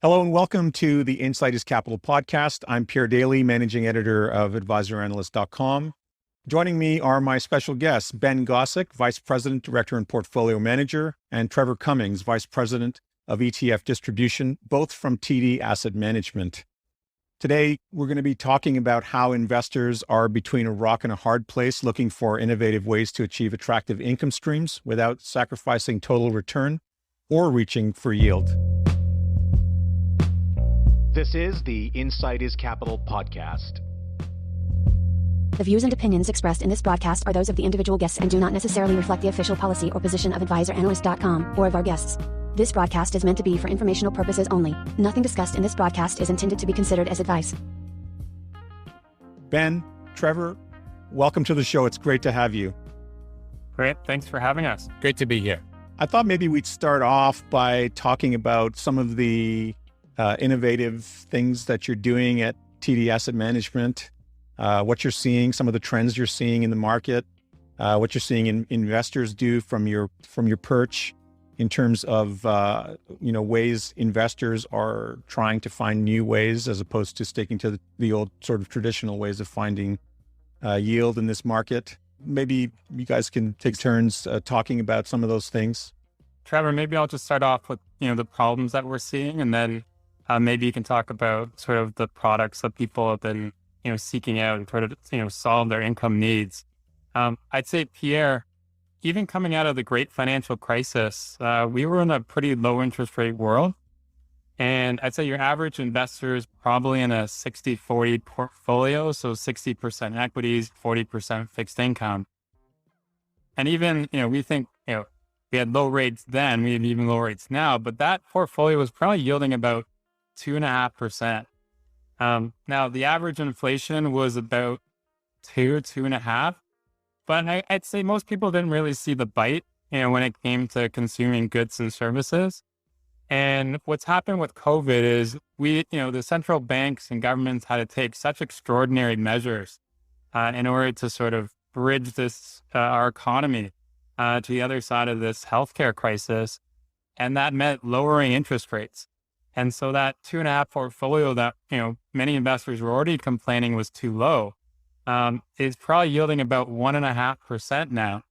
Hello and welcome to the Insight is Capital podcast. I'm Pierre Daillie, managing editor of advisoranalyst.com. Joining me are my special guests, Ben Gossack, Vice President, Director and Portfolio Manager, and Trevor Cummings, Vice President of ETF Distribution, both from TD Asset Management. Today, we're going to be talking about how investors are between a rock and a hard place, looking for innovative ways to achieve attractive income streams without sacrificing total return or reaching for yield. This is the Insight is Capital podcast. The views and opinions expressed in this broadcast are those of the individual guests and do not necessarily reflect the official policy or position of advisoranalyst.com or of our guests. This broadcast is meant to be for informational purposes only. Nothing discussed in this broadcast is intended to be considered as advice. Ben, Trevor, welcome to the show. It's great to have you. Great. Thanks for having us. Great to be here. I thought maybe we'd start off by talking about some of the innovative things that you're doing at TD Asset Management, what you're seeing, some of the trends you're seeing in the market, what you're seeing investors do from your perch in terms of ways investors are trying to find new ways as opposed to sticking to the old sort of traditional ways of finding yield in this market. Maybe you guys can take turns talking about some of those things. Trevor, maybe I'll just start off with the problems that we're seeing, and then maybe you can talk about sort of the products that people have been seeking out and try to solve their income needs. I'd say, Pierre, even coming out of the great financial crisis, we were in a pretty low interest rate world. And I'd say your average investor is probably in a 60-40 portfolio, so 60% equities, 40% fixed income. And even, we think, we had low rates then, we have even low rates now, but that portfolio was probably yielding about 2.5%. Now the average inflation was about 2.5%, but I'd say most people didn't really see the bite, when it came to consuming goods and services. And what's happened with COVID is the central banks and governments had to take such extraordinary measures in order to sort of bridge this, our economy to the other side of this healthcare crisis. And that meant lowering interest rates. And so that 2.5 portfolio that, many investors were already complaining was too low, is probably yielding about 1.5% now.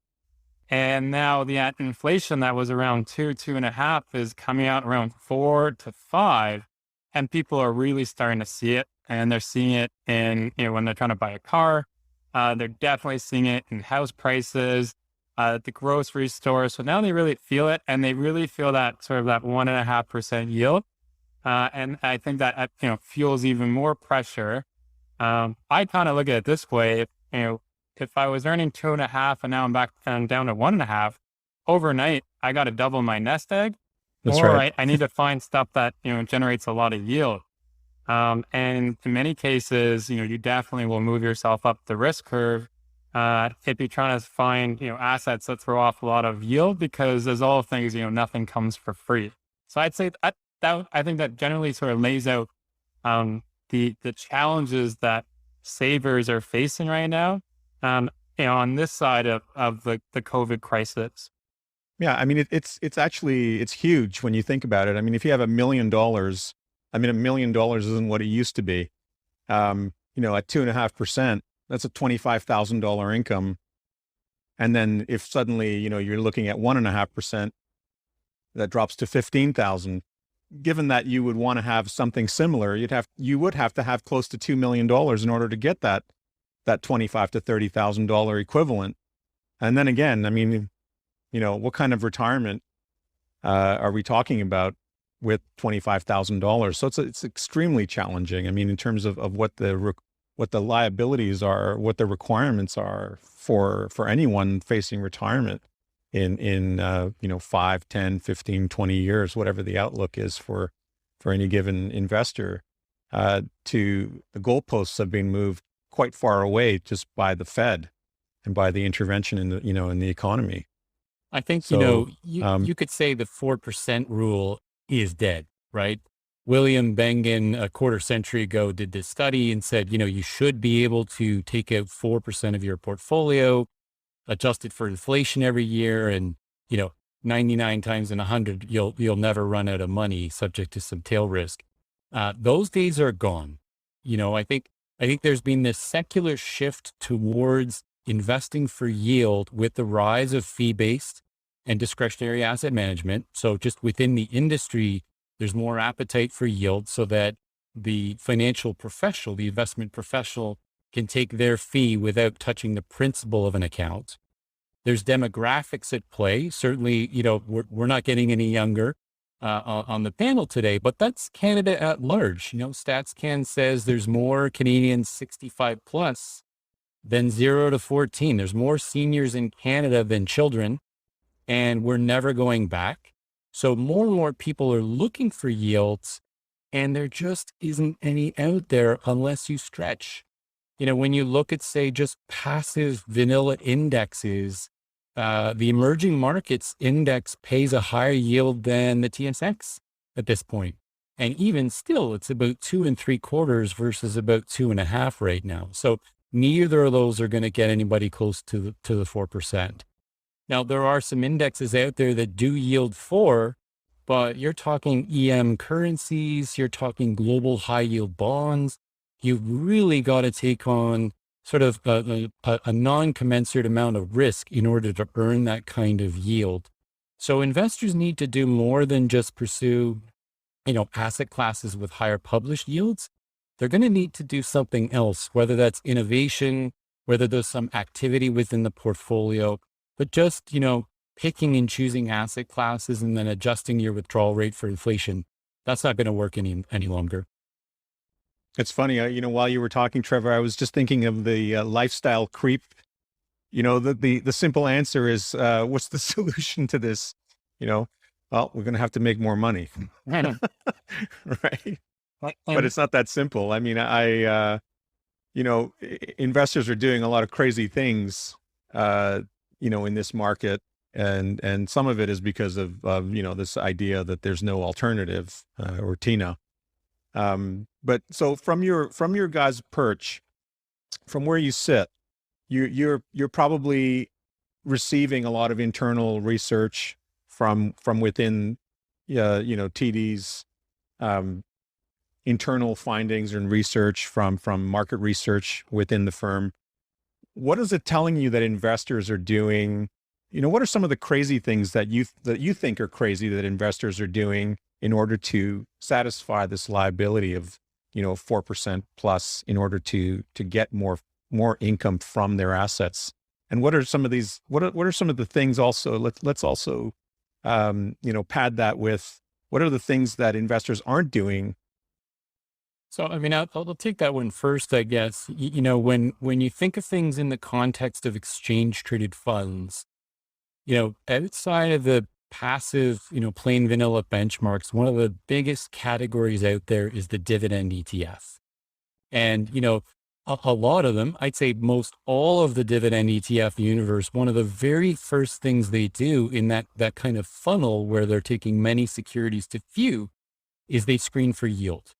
And now the inflation that was around 2.5 is coming out around 4 to 5. And people are really starting to see it. And they're seeing it in, when they're trying to buy a car, they're definitely seeing it in house prices, at the grocery store. So now they really feel it, and they really feel that sort of that 1.5% yield. And I think that, fuels even more pressure. I kind of look at it this way, if I was earning 2.5 and now I'm back down to 1.5, overnight, I got to double my nest egg. That's or right. I need to find stuff that, generates a lot of yield. And in many cases, you definitely will move yourself up the risk curve if you're trying to find, assets that throw off a lot of yield, because as all things, nothing comes for free. So I'd say that I think that generally sort of lays out the challenges that savers are facing right now, on this side of the COVID crisis. Yeah, I mean, it's huge when you think about it. I mean, if you have $1 million, $1 million isn't what it used to be. At 2.5%, that's a $25,000 income. And then if suddenly, you're looking at 1.5%, that drops to 15,000. Given that you would want to have something similar, you would have to have close to $2 million in order to get that $25,000 to $30,000 equivalent. And then again, I mean, what kind of retirement are we talking about with $25,000? So it's extremely challenging. I mean, in terms of what the liabilities are, what the requirements are for anyone facing retirement in 5, 10, 15, 20 years, whatever the outlook is for any given investor, to the goalposts have been moved quite far away just by the Fed and by the intervention in the economy. I think, So, you could say the 4% rule is dead, right? William Bengen, a quarter century ago, did this study and said, you should be able to take out 4% of your portfolio, adjust it for inflation every year, and, 99 times in 100, you'll never run out of money subject to some tail risk. Those days are gone. I think there's been this secular shift towards investing for yield with the rise of fee-based and discretionary asset management. So just within the industry, there's more appetite for yield so that the financial professional, the investment professional, can take their fee without touching the principal of an account. There's demographics at play. Certainly, we're not getting any younger on the panel today, but that's Canada at large. StatsCan says there's more Canadians 65 plus than 0 to 14. There's more seniors in Canada than children, and we're never going back. So more and more people are looking for yields, and there just isn't any out there unless you stretch. When you look at, say, just passive vanilla indexes, the emerging markets index pays a higher yield than the TSX at this point. And even still, it's about 2 3/4 versus about 2.5 right now. So neither of those are going to get anybody close to the 4%. Now, there are some indexes out there that do yield 4, but you're talking EM currencies, you're talking global high yield bonds. You've really got to take on sort of a non-commensurate amount of risk in order to earn that kind of yield. So investors need to do more than just pursue, asset classes with higher published yields. They're going to need to do something else, whether that's innovation, whether there's some activity within the portfolio, but just, picking and choosing asset classes and then adjusting your withdrawal rate for inflation. That's not going to work any longer. It's funny, while you were talking, Trevor, I was just thinking of the lifestyle creep. The simple answer is, what's the solution to this? Well, we're going to have to make more money, right? But it's not that simple. I mean, investors are doing a lot of crazy things, in this market, and some of it is because of this idea that there's no alternative, or TINA. But so from your guys' perch, from where you sit, you're probably receiving a lot of internal research from within, TD's internal findings and research from market research within the firm. What is it telling you that investors are doing? What are some of the crazy things that you think are crazy that investors are doing in order to satisfy this liability of 4% plus in order to get more income from their assets? And what are some of these? What are some of the things also? Let's also pad that with what are the things that investors aren't doing? So, I mean, I'll take that one first, I guess. When you think of things in the context of exchange traded funds, outside of the passive, plain vanilla benchmarks, one of the biggest categories out there is the dividend ETF. And, a lot of them, I'd say most all of the dividend ETF universe, one of the very first things they do in that kind of funnel where they're taking many securities to few is they screen for yield.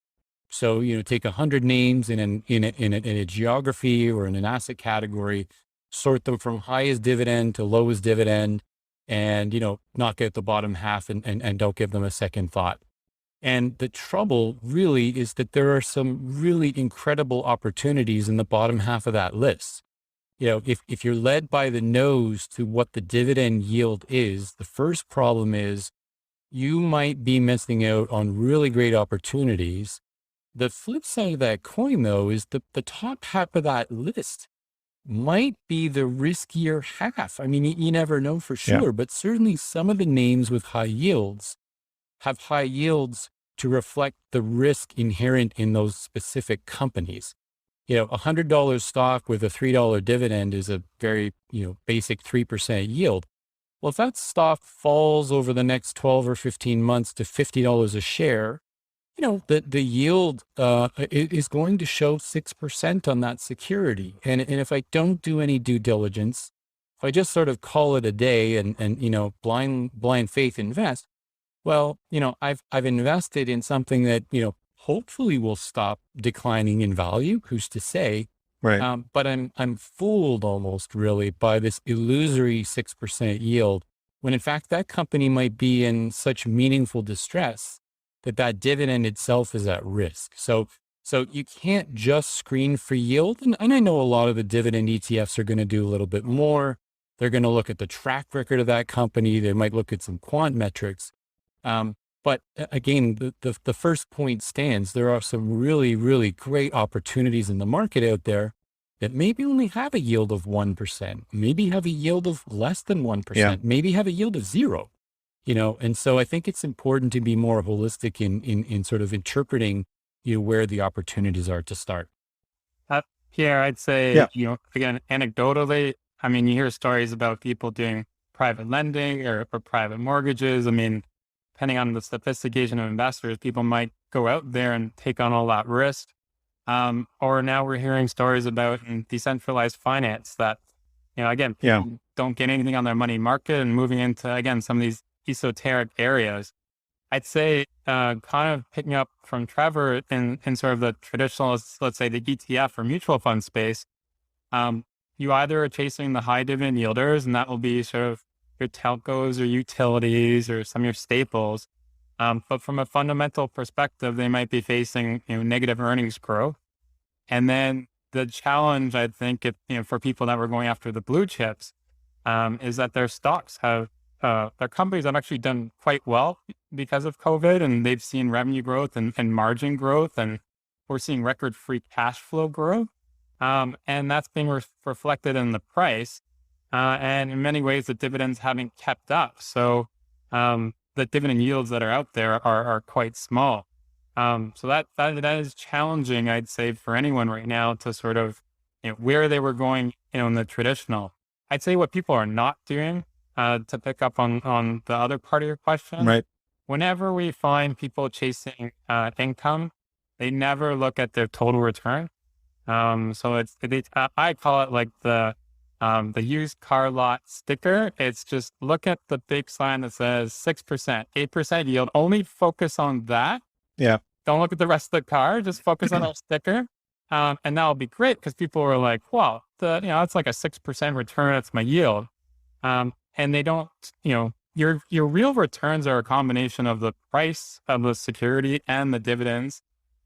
So, take 100 names in a geography or in an asset category, sort them from highest dividend to lowest dividend, and, knock out the bottom half and don't give them a second thought. And the trouble really is that there are some really incredible opportunities in the bottom half of that list. If you're led by the nose to what the dividend yield is, the first problem is you might be missing out on really great opportunities. The flip side of that coin, though, is the top half of that list might be the riskier half. I mean, you never know for sure, but certainly some of the names with high yields have high yields to reflect the risk inherent in those specific companies. $100 stock with a $3 dividend is a very, basic 3% yield. Well, if that stock falls over the next 12 or 15 months to $50 a share, the yield is going to show 6% on that security. And if I don't do any due diligence, if I just sort of call it a day and blind faith invest, well, I've invested in something that, hopefully will stop declining in value. Who's to say? Right. But I'm fooled almost really by this illusory 6% yield when in fact that company might be in such meaningful distress that dividend itself is at risk. So you can't just screen for yield. And I know a lot of the dividend ETFs are going to do a little bit more. They're going to look at the track record of that company. They might look at some quant metrics. But again, the first point stands. There are some really, really great opportunities in the market out there that maybe only have a yield of 1%, maybe have a yield of less than 1%, maybe have a yield of 0, and so I think it's important to be more holistic in sort of interpreting, where the opportunities are to start. Pierre, I'd say, again, anecdotally, I mean, you hear stories about people doing private lending or private mortgages. I mean, depending on the sophistication of investors, people might go out there and take on all that risk. Or now we're hearing stories about decentralized finance that, again, people don't get anything on their money market and moving into, again, some of these esoteric areas. I'd say, kind of picking up from Trevor in sort of the traditional, let's say the ETF or mutual fund space, you either are chasing the high dividend yielders, and that will be sort of your telcos or utilities or some of your staples. But from a fundamental perspective, they might be facing negative earnings growth. And then the challenge, I think, for people that were going after the blue chips, is that their stocks have, their companies have actually done quite well because of COVID, and they've seen revenue growth and margin growth, and we're seeing record free cash flow growth. And that's being reflected in the price. And in many ways, the dividends haven't kept up. So the dividend yields that are out there are quite small. So that is challenging, I'd say, for anyone right now to sort of where they were going in the traditional. I'd say what people are not doing, to pick up on the other part of your question. Right. Whenever we find people chasing income, they never look at their total return. So I call it like the used car lot sticker. It's just look at the big sign that says 6%, 8% yield. Only focus on that. Yeah. Don't look at the rest of the car. Just focus on that sticker. And that'll be great because people are like, well, it's like a 6% return. That's my yield. And they don't, your real returns are a combination of the price of the security and the dividends.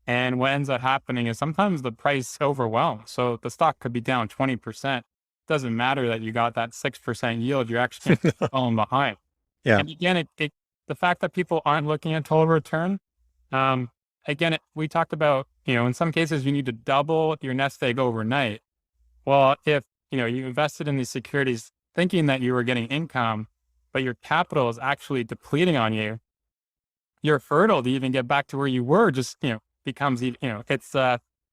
And what ends up happening is sometimes the price overwhelms. So the stock could be down 20%. Doesn't matter that you got that 6% yield. You're actually falling behind. Yeah. And again, the fact that people aren't looking at total return. Again, we talked about, in some cases you need to double your nest egg overnight. Well, if, you invested in these securities thinking that you were getting income, but your capital is actually depleting on you, your hurdle to even get back to where you were just, becomes, it's,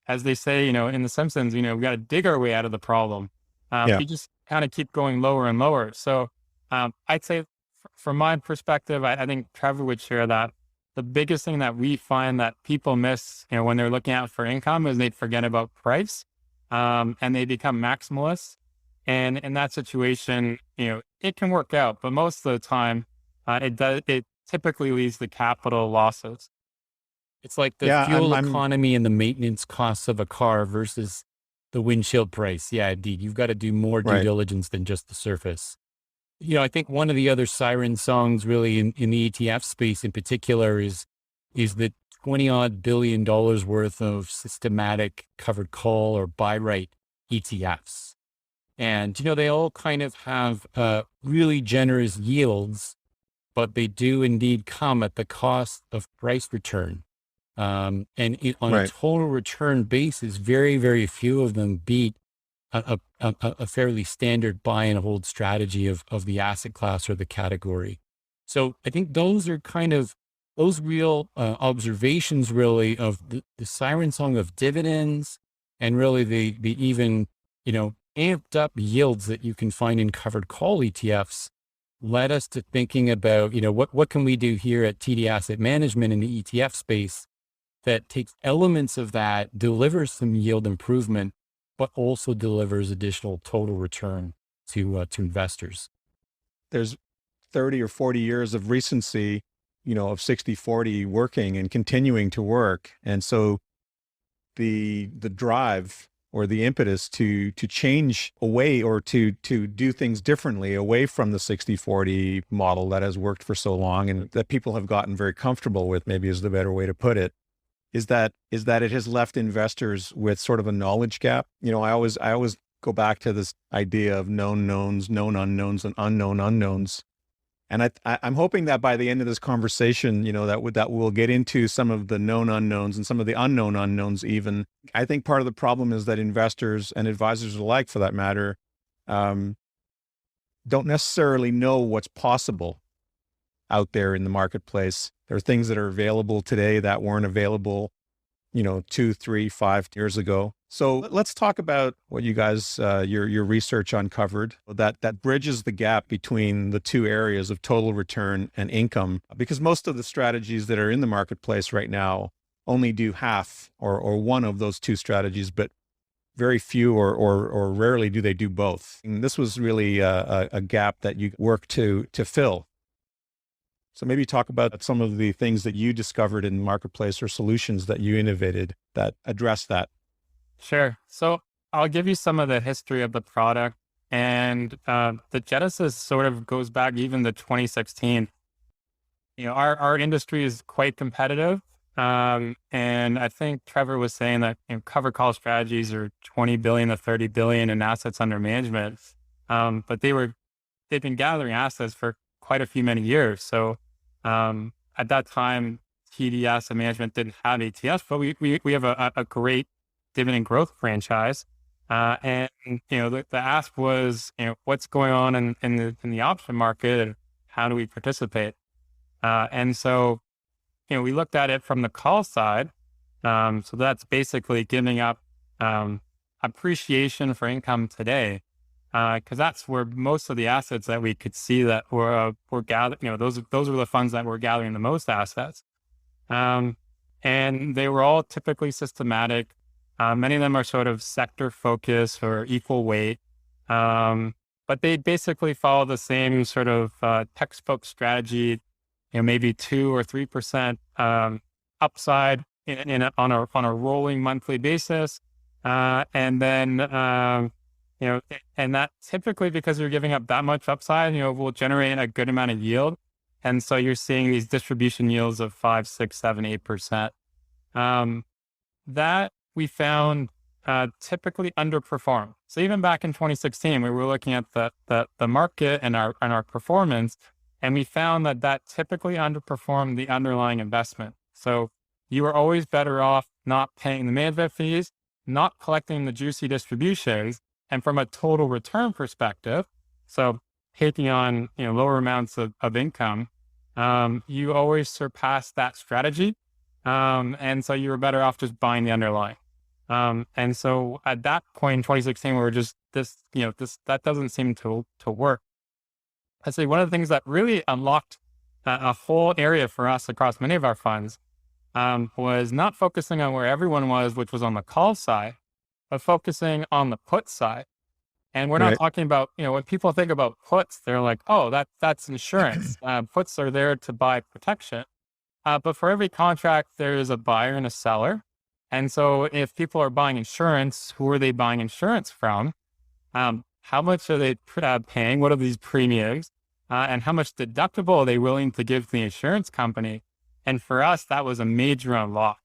as they say, in The Simpsons, we got to dig our way out of the problem. You just kind of keep going lower and lower. So I'd say from my perspective, I think Trevor would share that the biggest thing that we find that people miss, when they're looking out for income is they forget about price, and they become maximalists. And in that situation, it can work out, but most of the time, it typically leads to capital losses. It's like the fuel economy and the maintenance costs of a car versus the windshield price. Yeah, indeed. You've got to do more due diligence than just the surface. I think one of the other siren songs really in the ETF space in particular is the $20 billion worth of systematic covered call or buy right ETFs. And, they all kind of have really generous yields, but they do indeed come at the cost of price return. On a total return basis, very, very few of them beat a fairly standard buy and hold strategy of the asset class or the category. So I think those are kind of those real observations really of the siren song of dividends and really the even, amped up yields that you can find in covered call ETFs led us to thinking about, what can we do here at TD Asset Management in the ETF space that takes elements of that, delivers some yield improvement, but also delivers additional total return to investors. There's 30 or 40 years of recency, of 60-40 working and continuing to work. And so the drive or the impetus to change away or to do things differently away from the 60-40 model that has worked for so long and that people have gotten very comfortable with, maybe is the better way to put it, is that it has left investors with sort of a knowledge gap. You know, I always go back to this idea of known knowns, known unknowns, and unknown unknowns. And I'm hoping that by the end of this conversation, you know, that we'll get into some of the known unknowns and some of the unknown unknowns even. I think part of the problem is that investors and advisors alike, for that matter, don't necessarily know what's possible out there in the marketplace. There are things that are available today that weren't available, you know, 2, 3, 5 years ago. So let's talk about what you guys, your research uncovered that bridges the gap between the two areas of total return and income, because most of the strategies that are in the marketplace right now only do half or one of those two strategies, but very few or rarely do they do both. And this was really a gap that you worked to fill. So maybe talk about some of the things that you discovered in the marketplace or solutions that you innovated that address that. Sure. So I'll give you some of the history of the product, and the genesis sort of goes back even to 2016. You know, our industry is quite competitive, and I think Trevor was saying that, you know, cover call strategies are 20 billion to 30 billion in assets under management, but they've been gathering assets for quite a few many years. So at that time, TD Asset Management didn't have ETFs, but we have a great dividend growth franchise. And, you know, the ask was, you know, what's going on in the option market and how do we participate? And so, you know, we looked at it from the call side. So that's basically giving up appreciation for income today, because that's where most of the assets that we could see that were gathered, you know, those were the funds that were gathering the most assets. And they were all typically systematic. Many of them are sort of sector focused or equal weight, but they basically follow the same sort of textbook strategy, you know, maybe 2 or 3% upside on a rolling monthly basis, and then you know, and that typically, because you're giving up that much upside, you know, will generate a good amount of yield, and so you're seeing these distribution yields of 5, 6, 7, 8%. That we found typically underperform. So even back in 2016, we were looking at the market and our performance, and we found that typically underperformed the underlying investment. So you are always better off not paying the management fees, not collecting the juicy distributions, and from a total return perspective, so taking on, you know, lower amounts of income, you always surpass that strategy. And so you were better off just buying the underlying. And so at that point in 2016, we were just that doesn't seem to work. I'd say one of the things that really unlocked a whole area for us across many of our funds was not focusing on where everyone was, which was on the call side, but focusing on the put side. And we're not talking about, you know, when people think about puts, they're like, oh, that's insurance. Puts are there to buy protection. But for every contract, there is a buyer and a seller. And so if people are buying insurance, who are they buying insurance from? How much are they paying? What are these premiums? And how much deductible are they willing to give to the insurance company? And for us, that was a major unlock,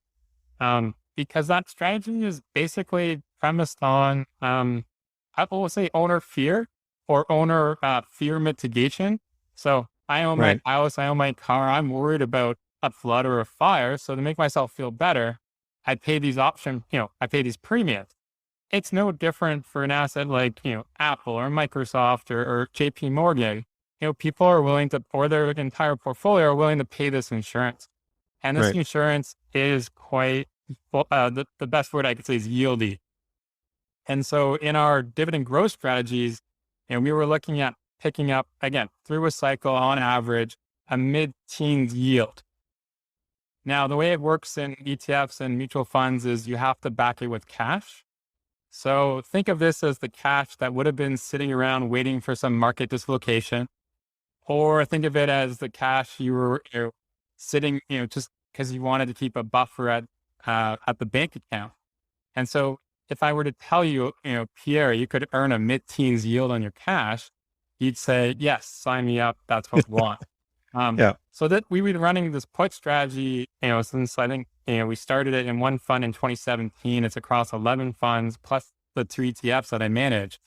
because that strategy is basically premised on, I will say, owner fear or owner fear mitigation. So I own my house, I own my car, I'm worried about a flood or a fire. So to make myself feel better, I pay these I pay these premiums. It's no different for an asset like, you know, Apple or Microsoft or JP Morgan. You know, people are willing to, or their entire portfolio are willing to pay this insurance. And this insurance is quite, the best word I could say is yieldy. And so in our dividend growth strategies, you know, we were looking at picking up, again, through a cycle on average, a mid-teens yield. Now, the way it works in ETFs and mutual funds is you have to back it with cash. So think of this as the cash that would have been sitting around waiting for some market dislocation, or think of it as the cash you were sitting, you know, just because you wanted to keep a buffer at the bank account. And so if I were to tell you, Pierre, you could earn a mid-teens yield on your cash, you'd say, yes, sign me up. That's what we want. Yeah. So that we've been running this put strategy, since I think, we started it in one fund in 2017. It's across 11 funds plus the 2 ETFs that I manage.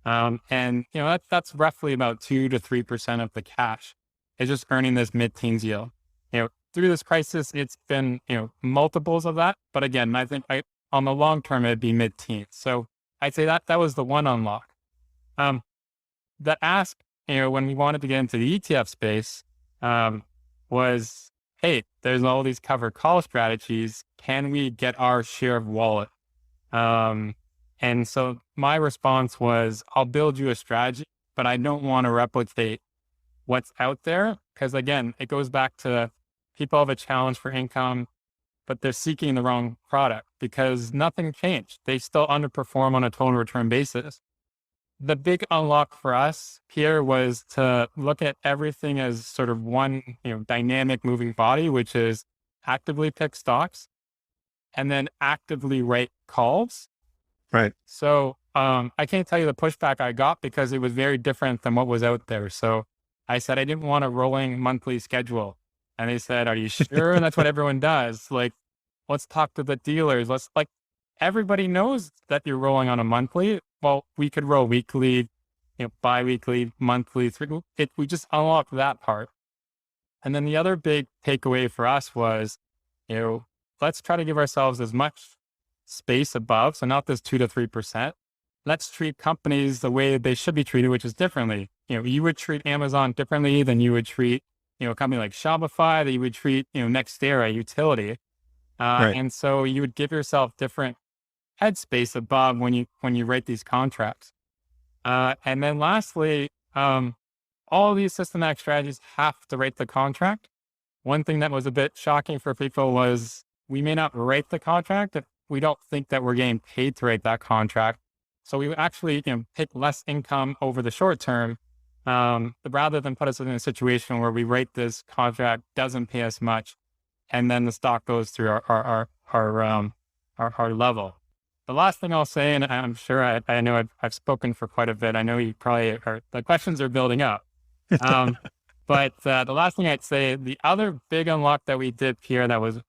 That's roughly about 2 to 3% of the cash. It's just earning this mid-teens yield. Through this crisis, it's been, multiples of that. But again, I think on the long term, it'd be mid-teens. So I'd say that was the one unlock. The ask, when we wanted to get into the ETF space, was, hey, there's all these covered call strategies. Can we get our share of wallet? And so my response was, I'll build you a strategy, but I don't want to replicate what's out there. Because again, it goes back to people have a challenge for income, but they're seeking the wrong product because nothing changed. They still underperform on a total return basis. The big unlock for us here was to look at everything as sort of one, dynamic moving body, which is actively pick stocks and then actively rate calls. Right. So I can't tell you the pushback I got because it was very different than what was out there. So I said I didn't want a rolling monthly schedule. And they said, are you sure? And that's what everyone does. Like, let's talk to the dealers. Everybody knows that you're rolling on a monthly. Well, we could roll weekly, bi-weekly, monthly. We just unlocked that part. And then the other big takeaway for us was, let's try to give ourselves as much space above. So not this 2 to 3%. Let's treat companies the way they should be treated, which is differently. You would treat Amazon differently than you would treat, a company like Shopify, that you would treat, Nextera, utility. Right. And so you would give yourself different headspace above when you rate these contracts. And then lastly, all these systematic strategies have to rate the contract. One thing that was a bit shocking for people was we may not rate the contract if we don't think that we're getting paid to rate that contract. So we actually take less income over the short term, rather than put us in a situation where we rate this contract, doesn't pay us much, and then the stock goes through our level. The last thing I'll say, and I'm sure I know I've spoken for quite a bit. I know you probably the questions are building up. But the last thing I'd say, the other big unlock that we did here that was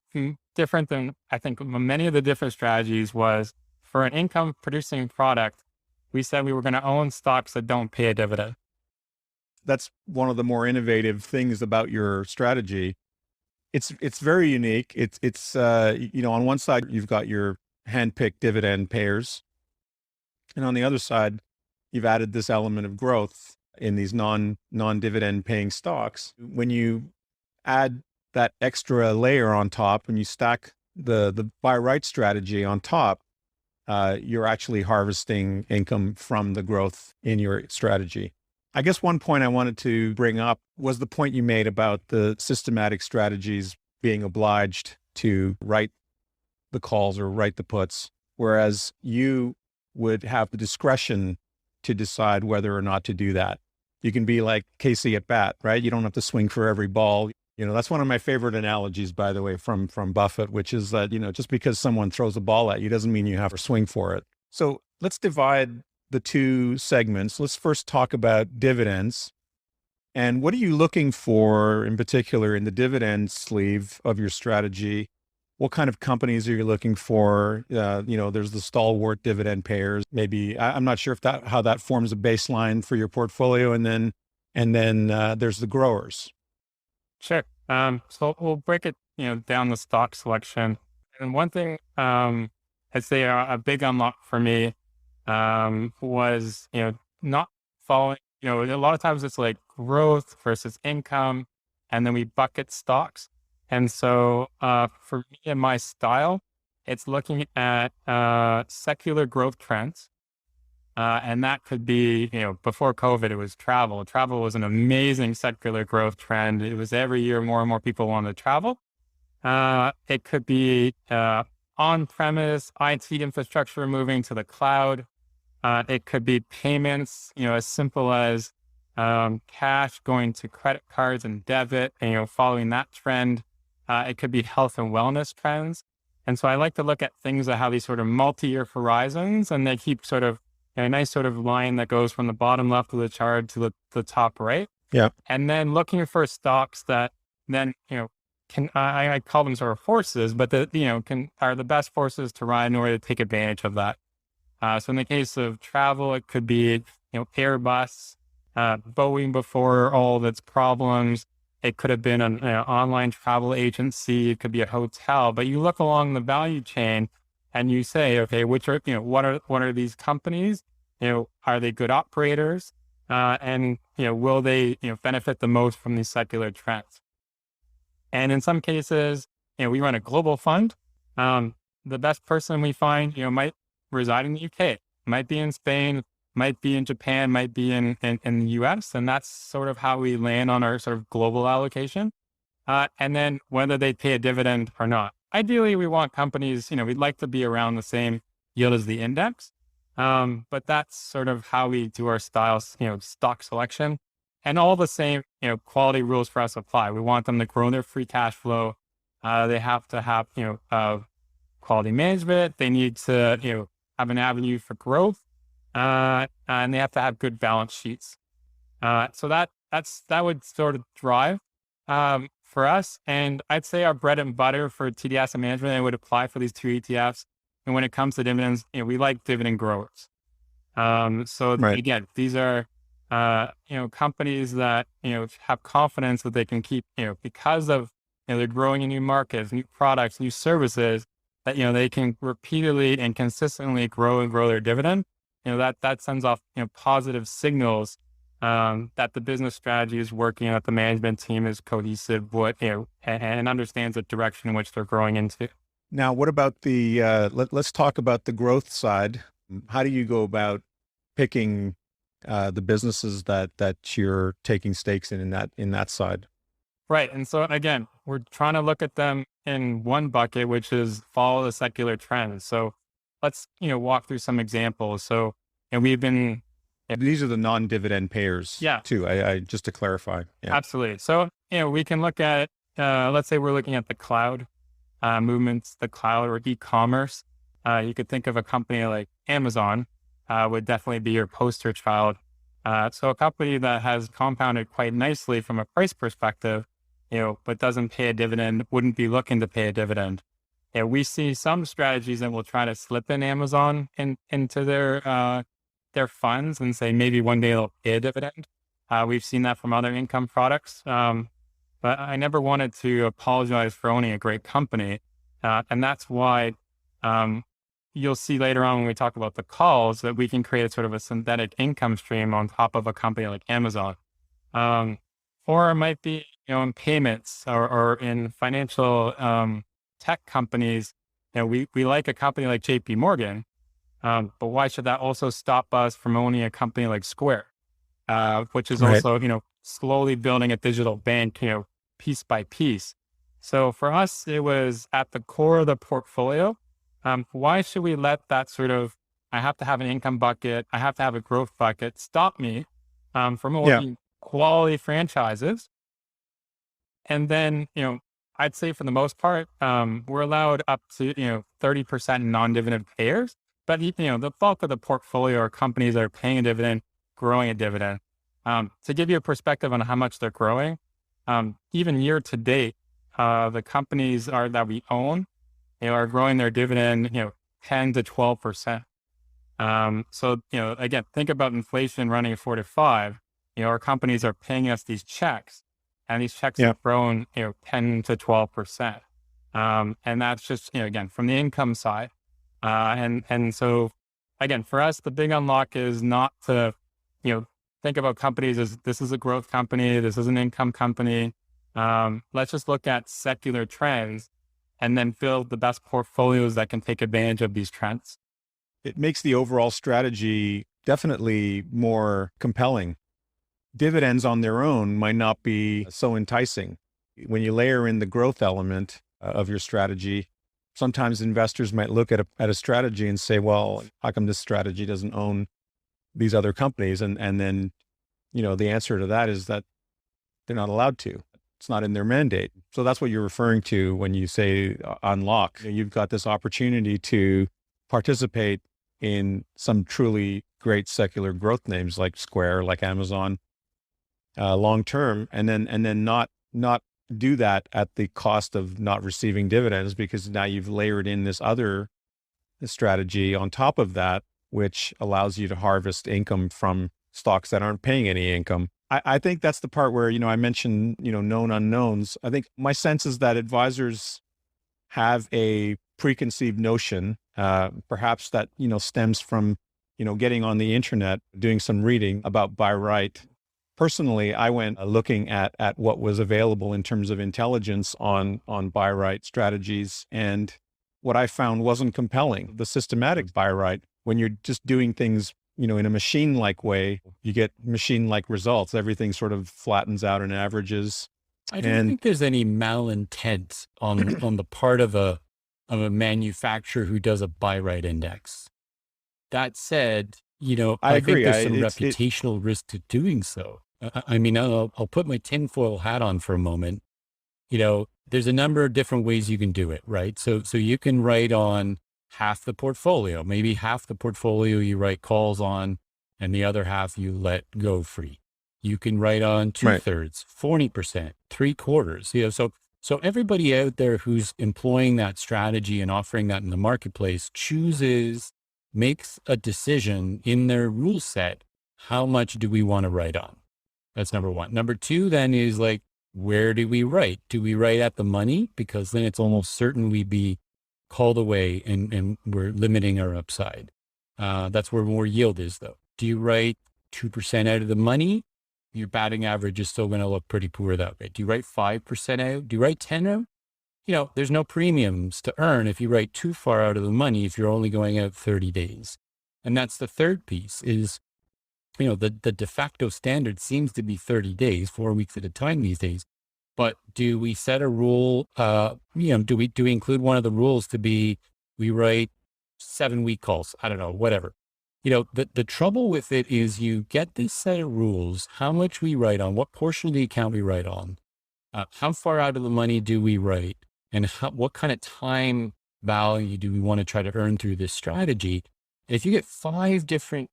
different than I think many of the different strategies was for an income producing product, we said we were going to own stocks that don't pay a dividend. That's one of the more innovative things about your strategy. It's very unique. It's on one side, you've got your handpicked dividend payers. And on the other side, you've added this element of growth in these non-dividend paying stocks. When you add that extra layer on top, when you stack the buy right strategy on top, you're actually harvesting income from the growth in your strategy. I guess one point I wanted to bring up was the point you made about the systematic strategies being obliged to write the calls or write the puts, whereas you would have the discretion to decide whether or not to do that. You can be like Casey at bat, right? You don't have to swing for every ball. That's one of my favorite analogies, by the way, from Buffett, which is that, just because someone throws a ball at you doesn't mean you have to swing for it. So let's divide the two segments. Let's first talk about dividends. And what are you looking for in particular in the dividend sleeve of your strategy? What kind of companies are you looking for? There's the stalwart dividend payers. Maybe I'm not sure how that forms a baseline for your portfolio. And then there's the growers. Sure. So we'll break it, down the stock selection. And one thing I'd say a big unlock for me was, not following, a lot of times it's like growth versus income, and then we bucket stocks. And so for me and my style, it's looking at secular growth trends. And that could be, before COVID, it was travel. Travel was an amazing secular growth trend. It was every year more and more people wanted to travel. It could be on-premise IT infrastructure moving to the cloud. It could be payments, as simple as cash going to credit cards and debit, following that trend. It could be health and wellness trends. And so I like to look at things that have these sort of multi-year horizons, and they keep sort of a nice sort of line that goes from the bottom left of the chart to the top right. Yeah. And then looking for stocks that then, I call them sort of forces, but are the best forces to ride in order to take advantage of that. So in the case of travel, it could be, Airbus, Boeing before all of its problems. It could have been an online travel agency. It could be a hotel. But you look along the value chain and you say, okay, which are what are these companies? Are they good operators? And will they benefit the most from these secular trends? And in some cases, we run a global fund. The best person we find might reside in the UK, might be in Spain, might be in Japan, might be in the US. And that's sort of how we land on our sort of global allocation. And then whether they pay a dividend or not. Ideally, we want companies, we'd like to be around the same yield as the index. But that's sort of how we do our styles, stock selection. And all the same, quality rules for us apply. We want them to grow their free cash flow. They have to have, quality management. They need to, have an avenue for growth. And they have to have good balance sheets. So that would sort of drive for us. And I'd say our bread and butter for TD Asset Management, it would apply for these two ETFs. And when it comes to dividends, we like dividend growers. Right. Again, these are companies that have confidence that they can keep because of they're growing in new markets, new products, new services that they can repeatedly and consistently grow their dividend. That sends off positive signals that the business strategy is working, that the management team is cohesive, and understands the direction in which they're growing into. Now, what about the? Let's talk about the growth side. How do you go about picking the businesses that you're taking stakes in that side? Right, and so again, we're trying to look at them in one bucket, which is follow the secular trends. So let's walk through some examples. So we've been These are the non-dividend payers, Yeah. too. I just to clarify. Yeah. Absolutely. So we can look at let's say we're looking at the cloud movements, the cloud or e-commerce. You could think of a company like Amazon would definitely be your poster child. So a company that has compounded quite nicely from a price perspective, but doesn't pay a dividend, wouldn't be looking to pay a dividend. We see some strategies that will try to slip in Amazon into their funds and say maybe one day they'll pay a dividend. We've seen that from other income products. But I never wanted to apologize for owning a great company. And that's why you'll see later on when we talk about the calls that we can create sort of a synthetic income stream on top of a company like Amazon. Or it might be, in payments or in financial tech companies. We like a company like JP Morgan, but why should that also stop us from owning a company like Square, which is Right. also, slowly building a digital bank, piece by piece. So for us, it was at the core of the portfolio. Why should we let that sort of, I have to have an income bucket, I have to have a growth bucket, stop me from owning quality franchises? And then, I'd say for the most part, we're allowed up to, 30% non-dividend payers, but the bulk of the portfolio are companies that are paying a dividend, growing a dividend. To give you a perspective on how much they're growing, even year to date, the companies that we own, are growing their dividend, 10 to 12%. So, again, think about inflation running at 4 to 5. Our companies are paying us these checks, and these checks have grown, 10 to 12%. And that's just, again, from the income side. And so, again, for us, the big unlock is not to, think about companies as this is a growth company, this is an income company. Let's just look at secular trends and then build the best portfolios that can take advantage of these trends. It makes the overall strategy definitely more compelling. Dividends on their own might not be so enticing. When you layer in the growth element of your strategy, sometimes investors might look at a strategy and say, well, how come this strategy doesn't own these other companies? And then, the answer to that is that they're not allowed to. It's not in their mandate. So that's what you're referring to when you say unlock. You've got this opportunity to participate in some truly great secular growth names like Square, like Amazon, long term, and then not do that at the cost of not receiving dividends, because now you've layered in this other strategy on top of that, which allows you to harvest income from stocks that aren't paying any income. I think that's the part where, I mentioned, known unknowns. I think my sense is that advisors have a preconceived notion, perhaps that, stems from, getting on the internet, doing some reading about buy right. Personally, I went looking at what was available in terms of intelligence on buy right strategies. And what I found wasn't compelling. The systematic buy right, when you're just doing things, in a machine-like way, you get machine-like results. Everything sort of flattens out and averages. I don't think there's any malintent on the part of a manufacturer who does a buy right index. That said, I think agree. there's some reputational risk to doing so. I mean, I'll put my tinfoil hat on for a moment. There's a number of different ways you can do it, right? So you can write on half the portfolio, maybe half the portfolio you write calls on, and the other half you let go free. You can write on 2/3, 40%, 3/4. So everybody out there who's employing that strategy and offering that in the marketplace makes a decision in their rule set. How much do we want to write on? That's number one. Number two then is like, where do we write? Do we write at the money? Because then it's almost certain we'd be called away and we're limiting our upside. That's where more yield is though. Do you write 2% out of the money? Your batting average is still going to look pretty poor that way. Do you write 5% out? Do you write 10 out? There's no premiums to earn if you write too far out of the money, if you're only going out 30 days. And that's the third piece is, the de facto standard seems to be 30 days, 4 weeks at a time these days. But do we set a rule, do we include one of the rules to be, we write 7-week calls? I don't know, whatever. The trouble with it is you get this set of rules, how much we write on, what portion of the account we write on, how far out of the money do we write, and what kind of time value do we want to try to earn through this strategy? And if you get 5 different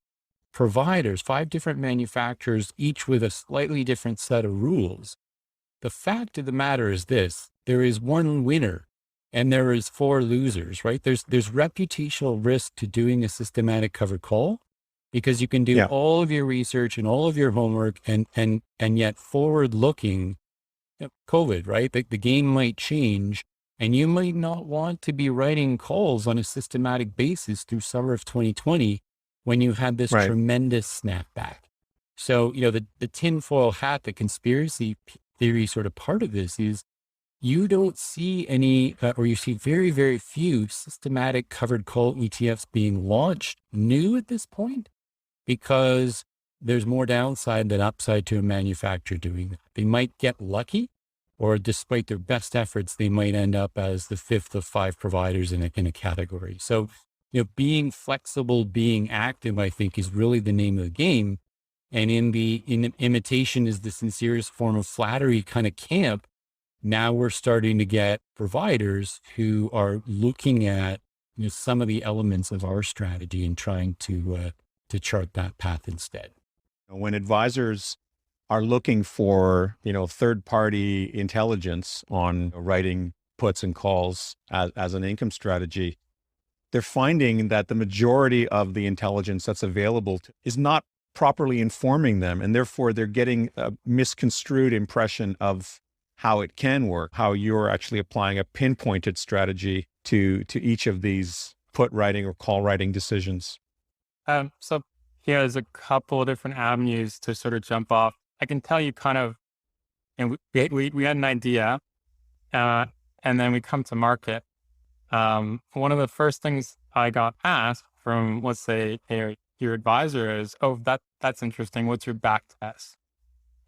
providers, 5 different manufacturers, each with a slightly different set of rules, the fact of the matter is this: there is one winner and there is 4 losers, right? There's reputational risk to doing a systematic covered call, because you can do all of your research and all of your homework and yet forward looking, COVID, right? The game might change and you might not want to be writing calls on a systematic basis through summer of 2020 when you had this tremendous snapback. So, the tinfoil hat, the conspiracy theory sort of part of this is you don't see any, or you see very, very few systematic covered call ETFs being launched new at this point, because there's more downside than upside to a manufacturer doing that. They might get lucky, or despite their best efforts, they might end up as the 5th of 5 providers in a category. So, being flexible, being active, I think is really the name of the game. And in imitation is the sincerest form of flattery kind of camp. Now we're starting to get providers who are looking at some of the elements of our strategy and trying to chart that path instead. When advisors are looking for third-party intelligence on writing puts and calls as an income strategy, they're finding that the majority of the intelligence that's available is not properly informing them, and therefore they're getting a misconstrued impression of how it can work, how you're actually applying a pinpointed strategy to each of these put writing or call writing decisions. So here's a couple of different avenues to sort of jump off. I can tell you kind of, and we had an idea, and then we come to market. One of the first things I got asked from, let's say, your advisor is, oh, that's interesting. What's your back test?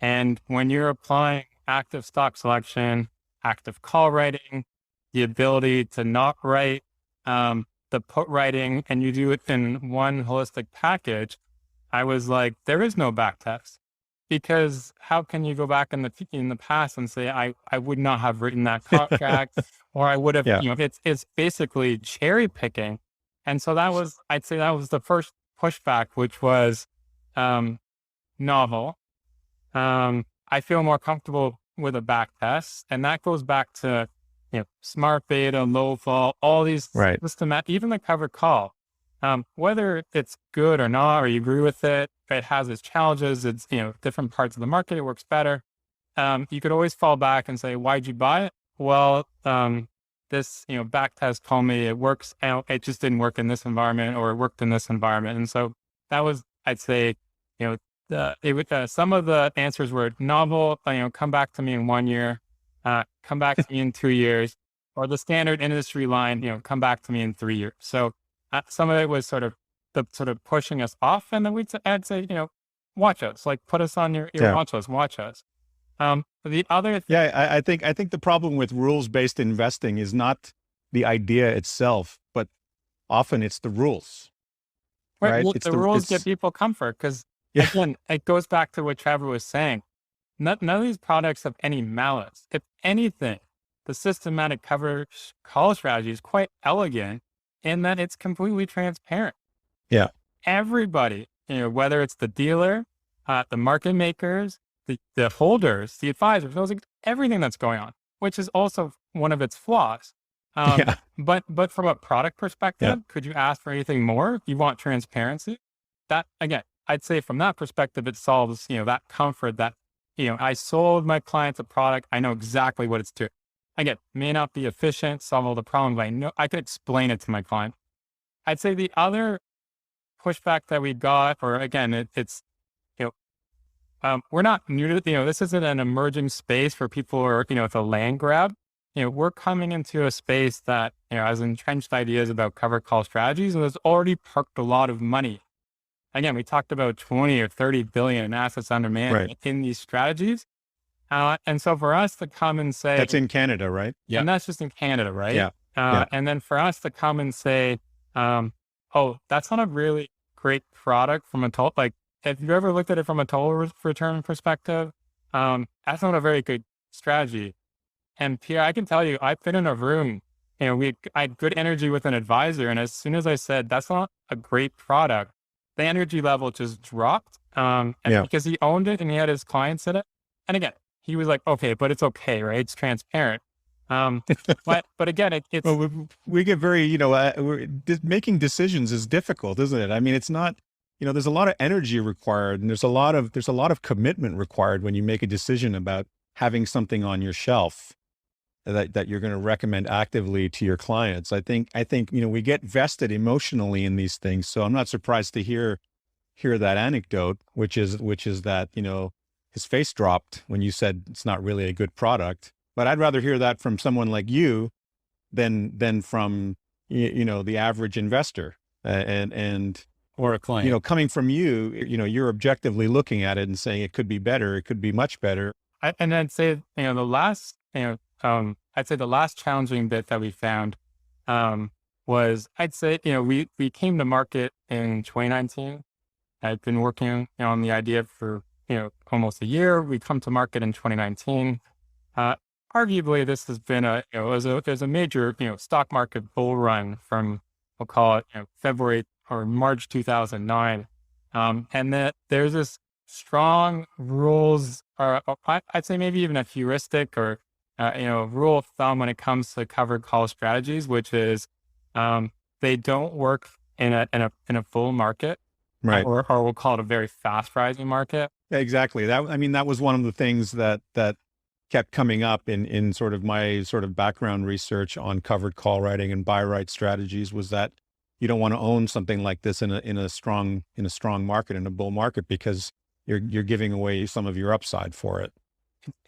And when you're applying active stock selection, active call writing, the ability to not write the put writing, and you do it in one holistic package, I was like, there is no back test. because how can you go back in the past and say I would not have written that contract or I would have, Yeah. it's basically cherry picking. And so I'd say that was the first pushback, which was novel. I feel more comfortable with a back test, and that goes back to smart beta, low fall, all these Right. systematic, even the covered call. Whether it's good or not, or you agree with it, it has its challenges. It's different parts of the market, it works better. You could always fall back and say, why'd you buy it? Well, this back test told me it works out. It just didn't work in this environment, or it worked in this environment. And so that was, I'd say, some of the answers were novel. Come back to me in 1 year, come back to me in 2 years, or the standard industry line. Come back to me in 3 years. So some of it was sort of pushing us off, and then I'd say, watch us, like put us on your watch list, watch us. The other I think the problem with rules-based investing is not the idea itself, but often it's the rules. Right? Well, the rules give people comfort because, again, it goes back to what Trevor was saying. None of these products have any malice. If anything, the systematic covered call strategy is quite elegant in that it's completely transparent. Yeah. Everybody, whether it's the dealer, the market makers, the holders, the advisors, knows everything that's going on, which is also one of its flaws. But from a product perspective, could you ask for anything more? You want transparency? That, again, I'd say from that perspective, it solves, that comfort that, I sold my clients a product. I know exactly what it's doing. Again, may not be efficient, solve all the problems, but I know I could explain it to my client. I'd say the other pushback that we got, or again, it's, we're not new to, this isn't an emerging space for people who are, it's a land grab. We're coming into a space that, has entrenched ideas about covered call strategies, and there's already parked a lot of money. Again, we talked about 20 or 30 billion in assets under management in these strategies. And so for us to come and say, that's in Canada, right? Yeah. And that's just in Canada, right? Yeah. And then for us to come and say, oh, that's not a really great product from a total, like, if you've ever looked at it from a total return perspective, that's not a very good strategy. And Pierre, I can tell you, I've been in a room, I had good energy with an advisor. And as soon as I said, that's not a great product, the energy level just dropped. Because he owned it and he had his clients in it. And again, he was like, okay, but it's okay, right? It's transparent. But again, it's, well, we get very, making decisions is difficult, isn't it? I mean, it's not, there's a lot of energy required, and there's a lot of commitment required when you make a decision about having something on your shelf that you're going to recommend actively to your clients. I think, we get vested emotionally in these things. So I'm not surprised to hear that anecdote, which is that, his face dropped when you said it's not really a good product. But I'd rather hear that from someone like you than from, the average investor. Or a client. Coming from you, you're objectively looking at it and saying it could be better. It could be much better. And I'd say, the last, I'd say the last challenging bit that we found, was, I'd say, we came to market in 2019. I'd been working on the idea for, almost a year. We come to market in 2019. Arguably, this has been there's a major, stock market bull run from, we'll call it, February or March 2009. And that there's this strong rules, or I'd say maybe even a heuristic or, rule of thumb when it comes to covered call strategies, which is, they don't work in a full market, right? Or we'll call it a very fast rising market. Exactly. That was one of the things that kept coming up in sort of my sort of background research on covered call writing and buy right strategies, was that you don't want to own something like this in a strong market, in a bull market, because you're giving away some of your upside for it.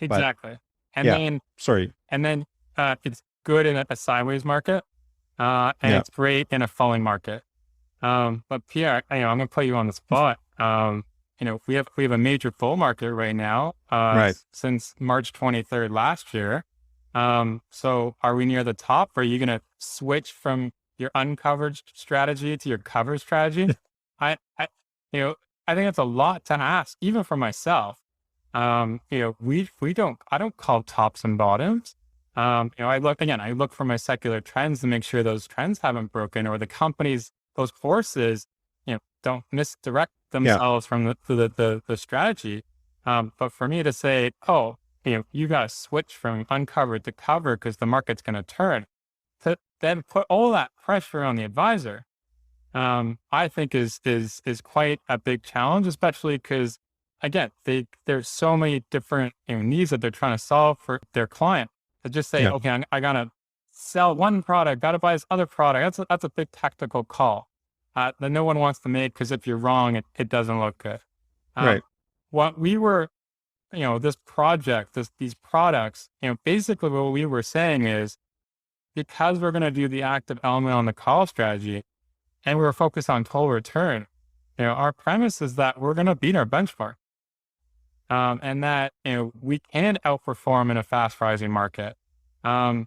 Exactly. And then it's good in a sideways market, and it's great in a falling market. But Pierre, I'm going to put you on the spot. We have a major bull market right now, since March 23rd last year. So are we near the top? Or are you going to switch from your uncovered strategy to your covered strategy? I think it's a lot to ask, even for myself. I don't call tops and bottoms. I look for my secular trends to make sure those trends haven't broken, or the companies, those forces, don't misdirect Yeah. themselves from the strategy. But for me to say, oh, you got to switch from uncovered to cover because the market's going to turn, to then put all that pressure on the advisor, I think is quite a big challenge, especially because, again, there's so many different needs that they're trying to solve for their client. To just say, Yeah. okay, I gotta sell one product, gotta buy this other product. That's a big tactical call that no one wants to make, because if you're wrong, it doesn't look good. Right. What we were, this project, these products, basically what we were saying is, because we're going to do the active element on the call strategy, and we're focused on total return, our premise is that we're going to beat our benchmark, and that, we can outperform in a fast rising market. And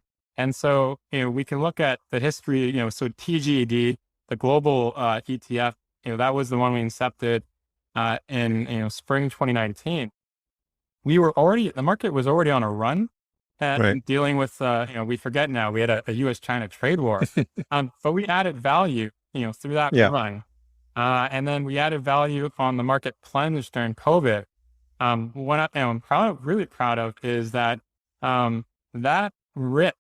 so, we can look at the history, so TGED, the global ETF, that was the one we incepted in, spring 2019. The market was already on a run at Right. dealing with, we forget now, we had a US-China trade war, but we added value, through that Yeah. run. And then we added value on the market plunge during COVID. What I'm really proud of is that, that rip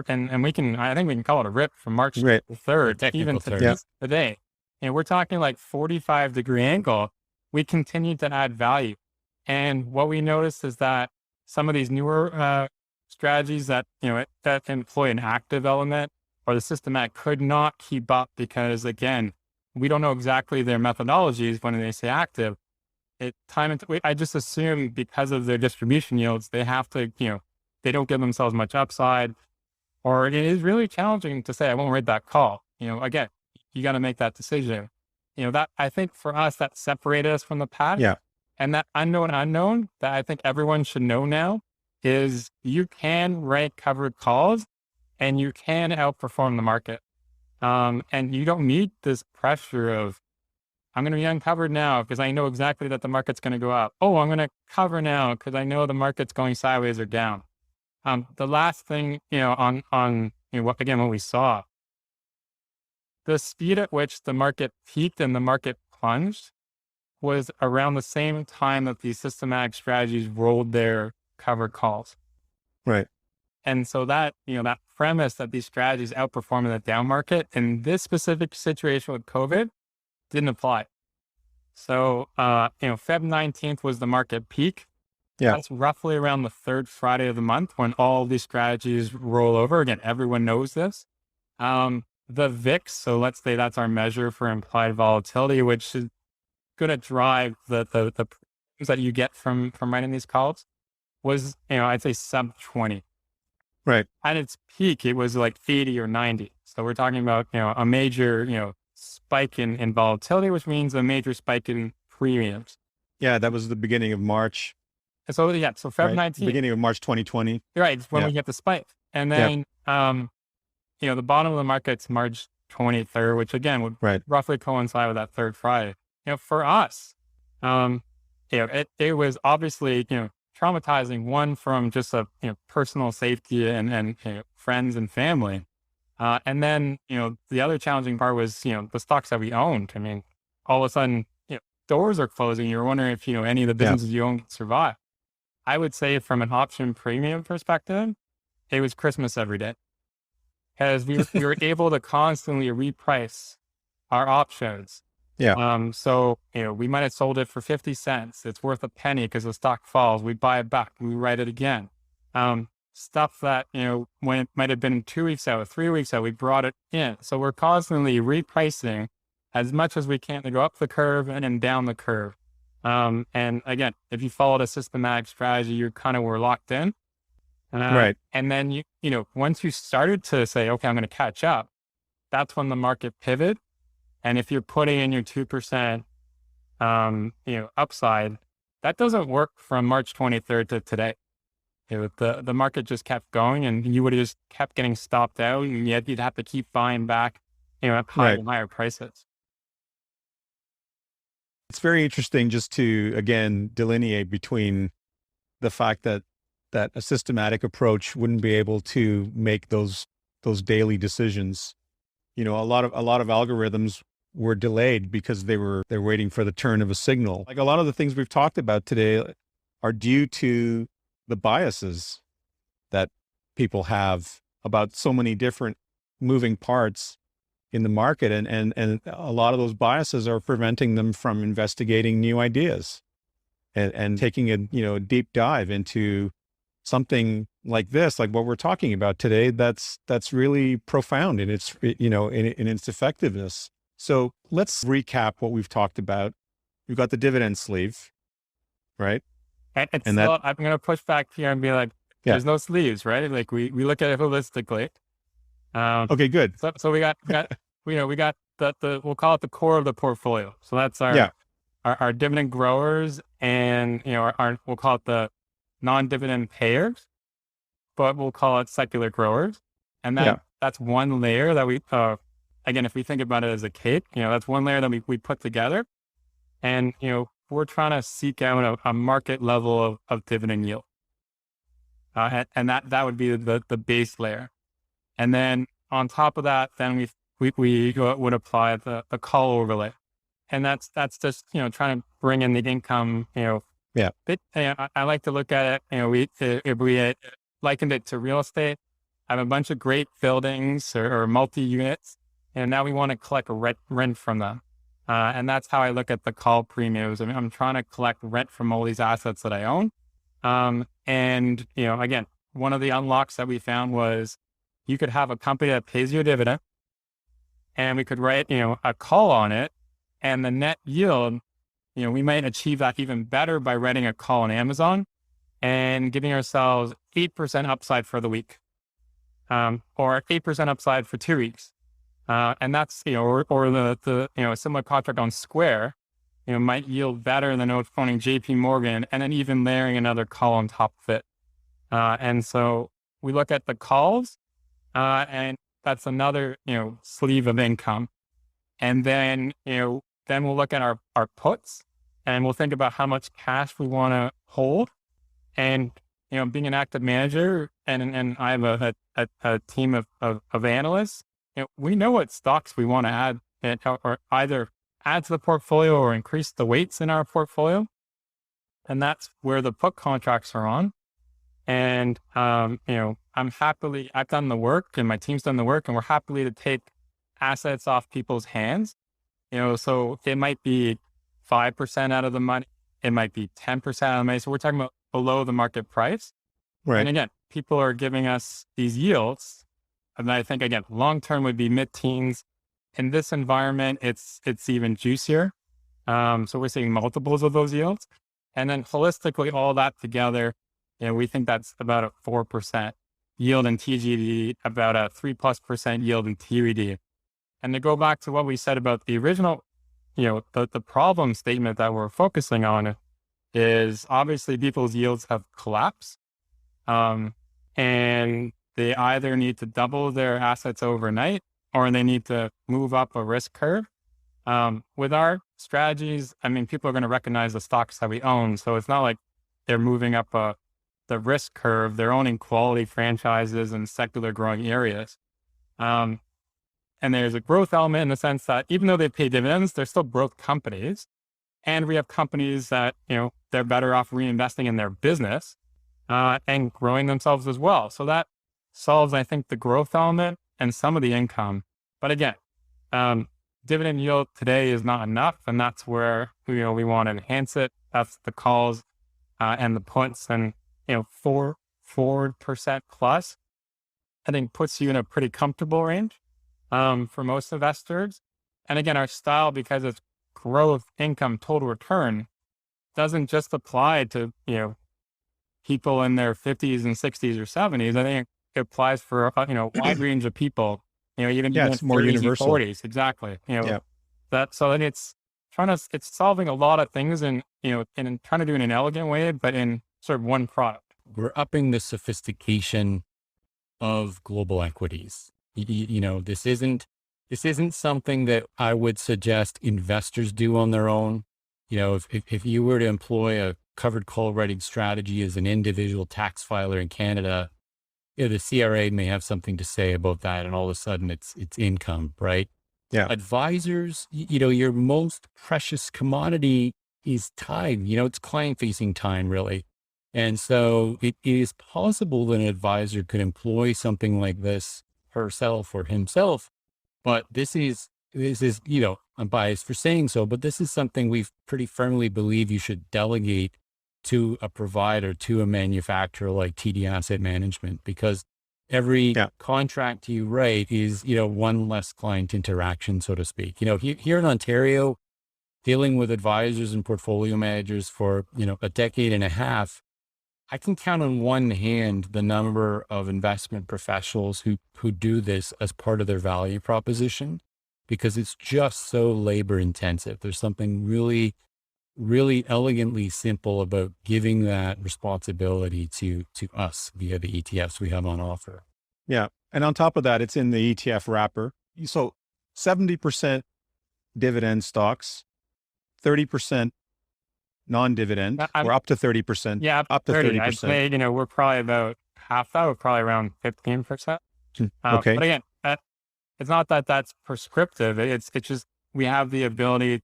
and I think we can call it a rip from March Right. 3rd, Technical even to term. today. We're talking like 45-degree angle. We continue to add value. And what we noticed is that some of these newer strategies that, that employ an active element or the systematic could not keep up, because, again, we don't know exactly their methodologies when they say active. I just assume because of their distribution yields, they have to, they don't give themselves much upside, or it is really challenging to say, I won't read that call. Again, you got to make that decision. That, I think for us, that separated us from the pack. Yeah. And that unknown that I think everyone should know now is you can rank covered calls and you can outperform the market. And you don't need this pressure of, I'm going to be uncovered now because I know exactly that the market's going to go up. Oh, I'm going to cover now because I know the market's going sideways or down. The last thing, on what we saw, the speed at which the market peaked and the market plunged was around the same time that these systematic strategies rolled their covered calls. Right. And so that, that premise that these strategies outperform in the down market in this specific situation with COVID didn't apply. So, Feb 19th was the market peak. Yeah. That's roughly around the third Friday of the month when all these strategies roll over. Again, everyone knows this. The VIX, so let's say that's our measure for implied volatility, which is going to drive the premiums that you get from writing these calls, was, I'd say sub 20. Right. At its peak, it was like 80 or 90. So we're talking about, a major, spike in volatility, which means a major spike in premiums. Yeah. That was the beginning of March. And so, so Feb Right. 19th. Beginning of March 2020. Right. It's when Yeah. we get the spike. And then, the bottom of the market's March 23rd, which again would Right. roughly coincide with that third Friday. For us, it was obviously, traumatizing, one from just a, personal safety and friends and family. And then, the other challenging part was, the stocks that we owned. I mean, all of a sudden, doors are closing. You're wondering if, any of the businesses you own can survive. I would say from an option premium perspective, it was Christmas every day, because we were able to constantly reprice our options. Yeah. So, we might have sold it for 50 cents. It's worth a penny because the stock falls. We buy it back. We write it again. Stuff that, when it might have been 2 weeks out or 3 weeks out, we brought it in. So we're constantly repricing as much as we can to go up the curve and then down the curve. And again, if you followed a systematic strategy, you kind of were locked in. Right. And then, once you started to say, okay, I'm going to catch up, that's when the market pivoted. And if you're putting in your 2%, upside, that doesn't work from March 23rd to today. The market just kept going, and you would have just kept getting stopped out, and yet you'd have to keep buying back, at higher and higher prices. It's very interesting just to, again, delineate between the fact that a systematic approach wouldn't be able to make those daily decisions. A lot of algorithms were delayed because they're waiting for the turn of a signal. Like a lot of the things we've talked about today are due to the biases that people have about so many different moving parts in the market. And a lot of those biases are preventing them from investigating new ideas and taking a deep dive into something like this, like what we're talking about today, that's really profound in its, in its effectiveness. So let's recap what we've talked about. We've got the dividend sleeve, right? And that, I'm going to push back here and be like, there's no sleeves, right? Like we look at it holistically. Okay, good. So we got the we'll call it the core of the portfolio. So that's our dividend growers, and we'll call it the non-dividend payers, but we'll call it secular growers. And that's one layer that we, again, if we think about it as a cake, that's one layer that we put together. And, we're trying to seek out a market level of dividend yield. And that would be the base layer. And then on top of that, then we would apply the call overlay. And that's just, trying to bring in the income, But I like to look at it, we likened it to real estate. I have a bunch of great buildings or multi-units, and now we want to collect rent from them. And that's how I look at the call premiums. I mean, I'm trying to collect rent from all these assets that I own. And, again, one of the unlocks that we found was you could have a company that pays you a dividend, and we could write, a call on it, and the net yield, we might achieve that even better by writing a call on Amazon and giving ourselves 8% upside for the week, or 8% upside for 2 weeks. And that's, or the a similar contract on Square, might yield better than owning JP Morgan, and then even layering another call on top of it. And so we look at the calls, and that's another, sleeve of income. And then, then we'll look at our puts, and we'll think about how much cash we want to hold. And, being an active manager, and I have a team of analysts, we know what stocks we want to add, or either add to the portfolio or increase the weights in our portfolio. And that's where the put contracts are on. And, I've done the work, and my team's done the work, and we're happily to take assets off people's hands. So it might be 5% out of the money. It might be 10% out of the money. So we're talking about below the market price. Right. And again, people are giving us these yields. And I think, again, long-term would be mid-teens. In this environment, it's even juicier. So we're seeing multiples of those yields. And then holistically, all that together, we think that's about a 4% yield in TGD, about a 3+% yield in TRD. And to go back to what we said about the original, the problem statement that we're focusing on is obviously people's yields have collapsed. And they either need to double their assets overnight, or they need to move up a risk curve. With our strategies, people are going to recognize the stocks that we own. So it's not like they're moving up the risk curve. They're owning quality franchises and secular growing areas. And there's a growth element in the sense that even though they pay dividends, they're still growth companies. And we have companies that, they're better off reinvesting in their business and growing themselves as well. So that solves, I think, the growth element and some of the income. But again, dividend yield today is not enough. And that's where, we want to enhance it. That's the calls and the puts, and, 4% plus, I think puts you in a pretty comfortable range for most investors. And again, our style, because it's growth, income, total return, doesn't just apply to, people in their 50s and 60s or 70s. I think it applies for, a wide range of people, even it's more 30s universal. and 40s. Exactly. So then it's solving a lot of things and trying to do it in an elegant way, but in sort of one product. We're upping the sophistication of global equities. This isn't something that I would suggest investors do on their own. If you were to employ covered call writing strategy as an individual tax filer in Canada, the CRA may have something to say about that, and all of a sudden it's income, right? Yeah. Advisors, your most precious commodity is time. It's client-facing time, really. And so it is possible that an advisor could employ something like this herself or himself. But this is, I'm biased for saying so, but this is something we pretty firmly believe you should delegate to a provider, to a manufacturer like TD Asset Management, because every contract you write is, one less client interaction, so to speak. Here in Ontario, dealing with advisors and portfolio managers for, a decade and a half, I can count on one hand the number of investment professionals who do this as part of their value proposition, because it's just so labor intensive. There's something really, really elegantly simple about giving that responsibility to us via the ETFs we have on offer. Yeah. And on top of that, it's in the ETF wrapper. So 70% dividend stocks, 30% non-dividend, or up to 30%. Yeah, up to 30%. 30%. I'd say, we're probably about half that. We're probably around 15%. Okay. But again, it's not that that's prescriptive. It's just, we have the ability.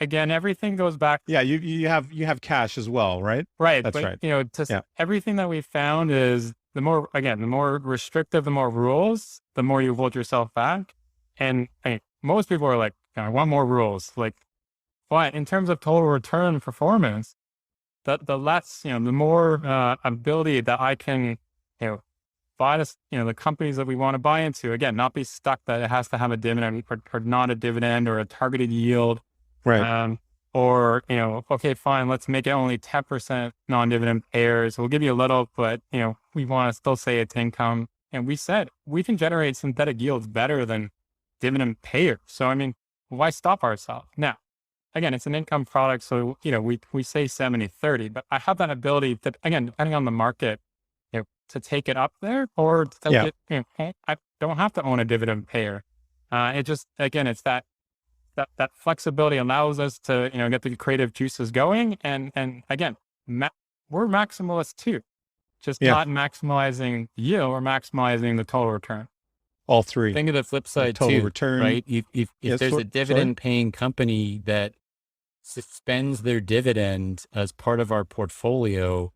Again, everything goes back. Yeah. You have cash as well, right? Right. That's but, right. Everything that we found is the more restrictive, the more rules, the more you hold yourself back. And most people are like, I want more rules. But in terms of total return performance, the less, the more ability that I can, buy this, the companies that we want to buy into. Again, not be stuck that it has to have a dividend or not a dividend or a targeted yield. Right. Or, okay, fine, let's make it only 10% non-dividend payers. We'll give you a little, but, we want to still say it's income. And we said we can generate synthetic yields better than dividend payers. So, why stop ourselves? Now, again, it's an income product. So, we say 70-30, but I have that ability to, again, depending on the market, to take it up there or to I don't have to own a dividend payer. It just, again, it's that flexibility allows us to, get the creative juices going. And again, we're maximalists too, just not maximizing yield or maximizing the total return. All three. Think of the flip side total too, return, right? If there's a dividend paying company that suspends their dividend as part of our portfolio,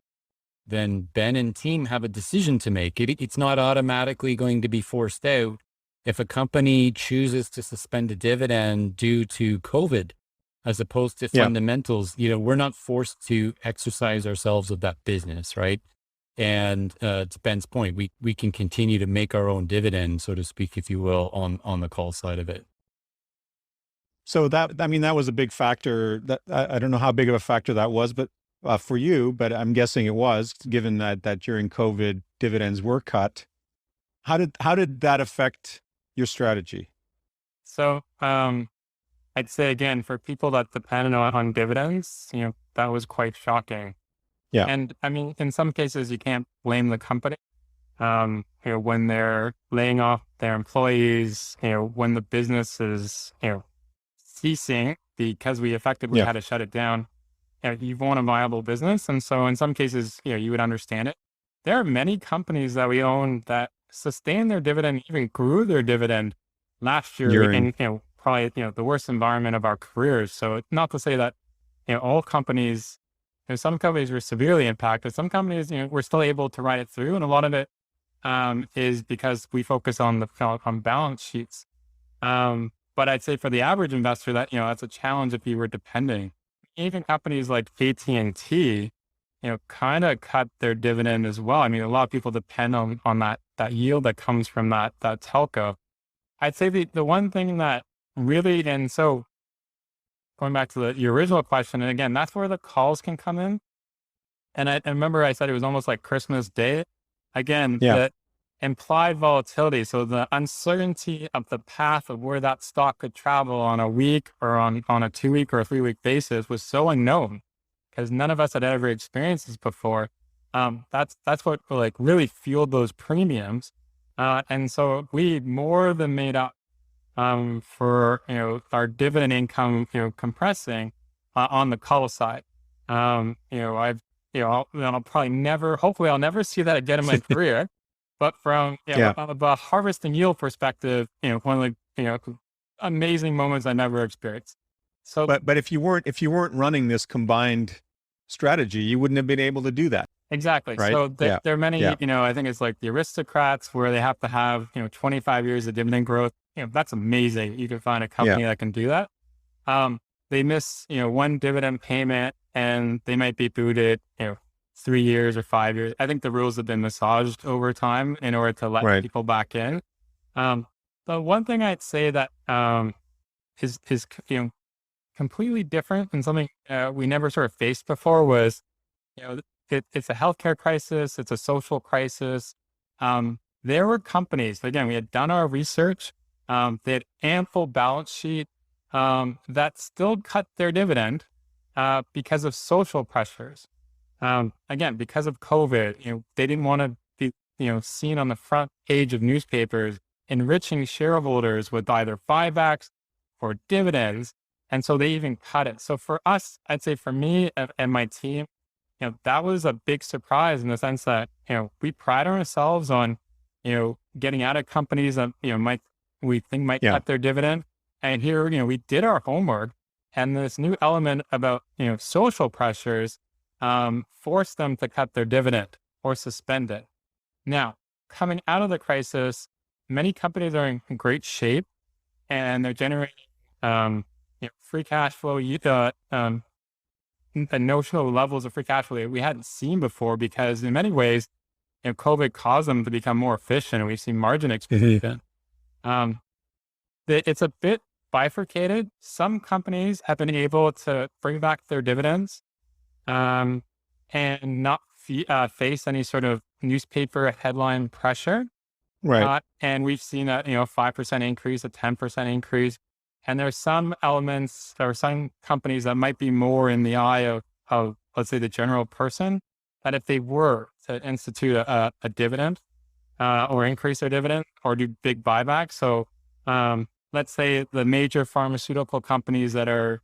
then Ben and team have a decision to make. It's not automatically going to be forced out. If a company chooses to suspend a dividend due to COVID, as opposed to fundamentals, we're not forced to exercise ourselves of that business, right? And to Ben's point, we can continue to make our own dividend, so to speak, if you will, on the call side of it. So that was a big factor. That I don't know how big of a factor that was, but for you, but I'm guessing it was, given that during COVID dividends were cut. How did that affect your strategy? So I'd say, again, for people that depend on dividends, that was quite shocking. Yeah. And in some cases, you can't blame the company. When they're laying off their employees, when the business is, ceasing because we effectively had to shut it down. You want a viable business. And so in some cases, you would understand it. There are many companies that we own that sustained their dividend, even grew their dividend last year in, probably, the worst environment of our careers. So not to say that, all companies, some companies were severely impacted. Some companies, we're still able to ride it through. And a lot of it is because we focus on on balance sheets. But I'd say for the average investor that, that's a challenge if you were depending. Even companies like AT&T, kind of cut their dividend as well. A lot of people depend on that yield that comes from that telco. I'd say the one thing that really, and so going back to your original question, and again, that's where the calls can come in. And I remember I said it was almost like Christmas Day. Again, the implied volatility, so the uncertainty of the path of where that stock could travel on a week or on a 2-week or a 3-week basis was so unknown because none of us had ever experienced this before. That's what really fueled those premiums. And so we more than made up for, our dividend income, compressing on the call side. I'll probably never, hopefully I'll never see that again in my career. But from Yeah. a harvest and yield perspective, one of the amazing moments I never experienced. So But if you weren't running this combined strategy, you wouldn't have been able to do that, exactly. right? So Yeah. there are many, Yeah. I think it's like the aristocrats where they have to have 25 years of dividend growth. That's amazing. You can find a Yeah. company that can do that. They miss one dividend payment and they might be booted 3 years or 5 years. I think the rules have been massaged over time in order to let Right. people back in. The one thing I'd say that is completely different and something we never sort of faced before was it's a healthcare crisis, it's a social crisis. There were companies, again, we had done our research, they had ample balance sheet that still cut their dividend because of social pressures. Again, because of COVID, they didn't want to be, seen on the front page of newspapers enriching shareholders with either buybacks or dividends. And so they even cut it. So for us, I'd say for me and my team, that was a big surprise in the sense that, we pride ourselves on, getting out of companies that, we think might Yeah. cut their dividend. And here, we did our homework, and this new element about, social pressures, forced them to cut their dividend or suspend it. Now, coming out of the crisis, many companies are in great shape and they're generating, free cash flow, the notional levels of free cash flow that we hadn't seen before, because in many ways, COVID caused them to become more efficient, and we've seen margin expansion. It's a bit bifurcated. Some companies have been able to bring back their dividends and not face any sort of newspaper headline pressure. Right. And we've seen a 5% increase, a 10% increase. And there's some elements or some companies that might be more in the eye of let's say, the general person, that if they were to institute a dividend or increase their dividend or do big buybacks. So let's say the major pharmaceutical companies that are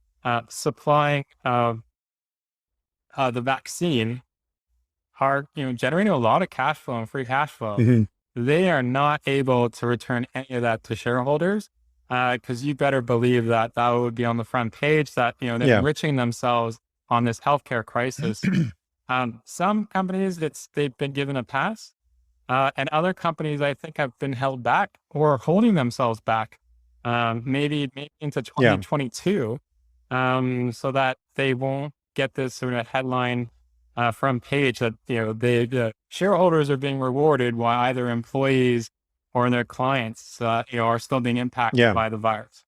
supplying the vaccine are generating a lot of cash flow and free cash flow. Mm-hmm. They are not able to return any of that to shareholders because you better believe that would be on the front page, that they're enriching themselves on this healthcare crisis. Some companies they've been given a pass, and other companies I think have been held back or holding themselves back, maybe into 2022, so that they won't get this sort of headline front page that the shareholders are being rewarded while either employees or their clients are still being impacted by the virus.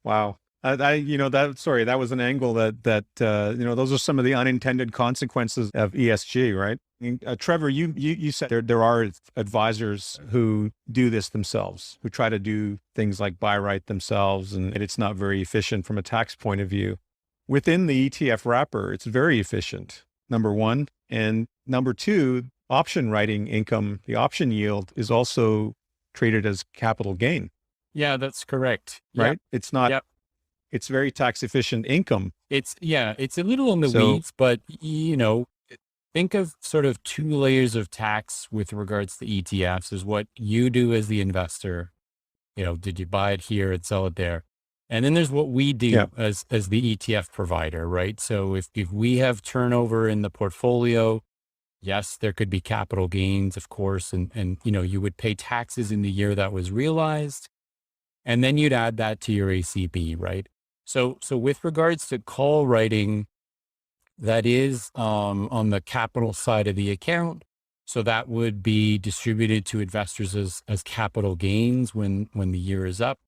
Wow. That was an angle that those are some of the unintended consequences of ESG, right? I mean, Trevor, you said there are advisors who do this themselves, who try to do things like buy right themselves, and it's not very efficient from a tax point of view. Within the ETF wrapper, it's very efficient, number one. And number two, option writing income, the option yield is also treated as capital gain. Yeah, that's correct. Right? Yep. It's not, it's very tax efficient income. It's a little in the weeds, but think of sort of two layers of tax with regards to ETFs is what you do as the investor. Did you buy it here and sell it there? And then there's what we do as the ETF provider, right? So if we have turnover in the portfolio, yes, there could be capital gains, of course, and you would pay taxes in the year that was realized, and then you'd add that to your ACB, right? So with regards to call writing, that is on the capital side of the account. So that would be distributed to investors as capital gains when the year is up.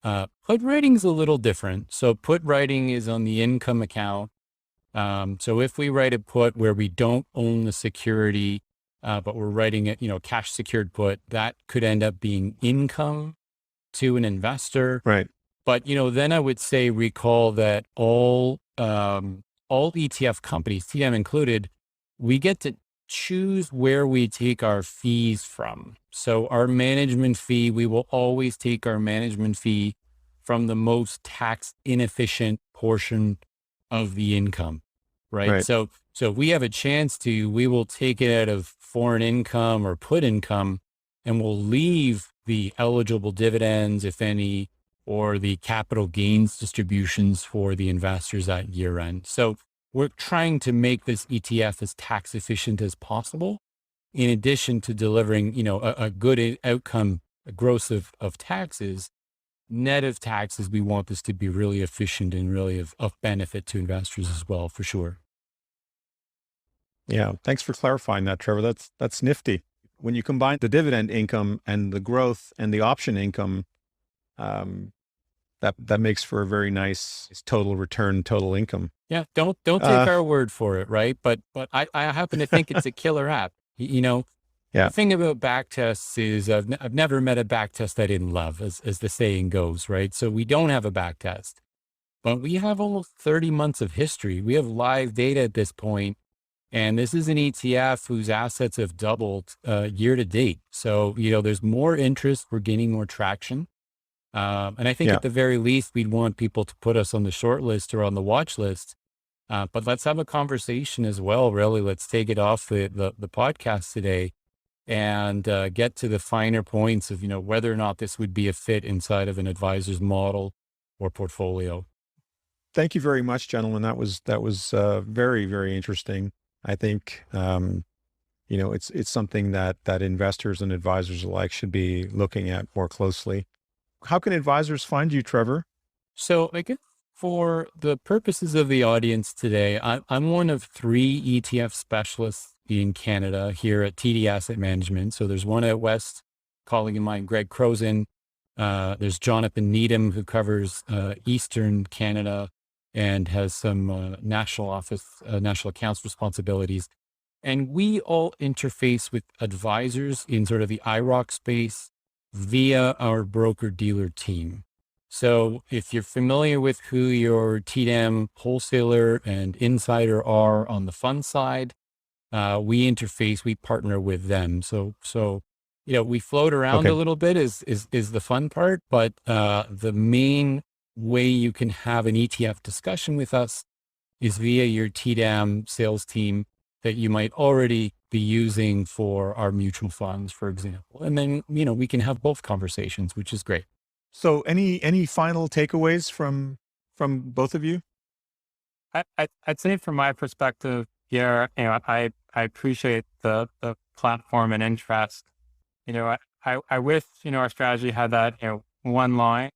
Put writing is a little different. So put writing is on the income account. So if we write a put where we don't own the security, but we're writing it, cash secured put, that could end up being income to an investor. Right. But, then I would say recall that all ETF companies, TDAM included, we get to choose where we take our fees from. So our management fee, we will always take our management fee from the most tax inefficient portion of the income. right? Right. So if we have a chance to, we will take it out of foreign income or put income, and we'll leave the eligible dividends, if any, or the capital gains distributions for the investors at year end. So we're trying to make this ETF as tax efficient as possible, in addition to delivering, a good outcome, a gross of taxes. Net of taxes, we want this to be really efficient and really of benefit to investors as well, for sure. Yeah. Thanks for clarifying that, Trevor. That's nifty. When you combine the dividend income and the growth and the option income, that makes for a very nice total return, total income. Yeah. Don't take our word for it. Right. But I happen to think it's a killer app. Yeah. The thing about back tests is I've never met a back test I didn't love, as the saying goes, right? So we don't have a back test, but we have almost 30 months of history. We have live data at this point, and this is an ETF whose assets have doubled year to date. So, there's more interest. We're gaining more traction. And I think at the very least, we'd want people to put us on the short list or on the watch list. But let's have a conversation as well, really. Let's take it off the podcast today and get to the finer points of, whether or not this would be a fit inside of an advisor's model or portfolio. Thank you very much, gentlemen. That was very, very interesting. I think, it's something that investors and advisors alike should be looking at more closely. How can advisors find you, Trevor? So I guess for the purposes of the audience today, I'm one of 3 ETF specialists in Canada here at TD Asset Management. So there's one out west, colleague of mine, Greg Crozin. There's Jonathan Needham, who covers Eastern Canada and has some national accounts responsibilities. And we all interface with advisors in sort of the IROC space via our broker-dealer team. So if you're familiar with who your TDAM wholesaler and insider are on the fund side, we partner with them. So we float around a little bit is the fun part, but the main way you can have an ETF discussion with us is via your TDAM sales team that you might already be using for our mutual funds, for example. And then, we can have both conversations, which is great. So any final takeaways from both of you? I'd say from my perspective, Pierre, I appreciate the platform and interest. I wish, our strategy had that, one line,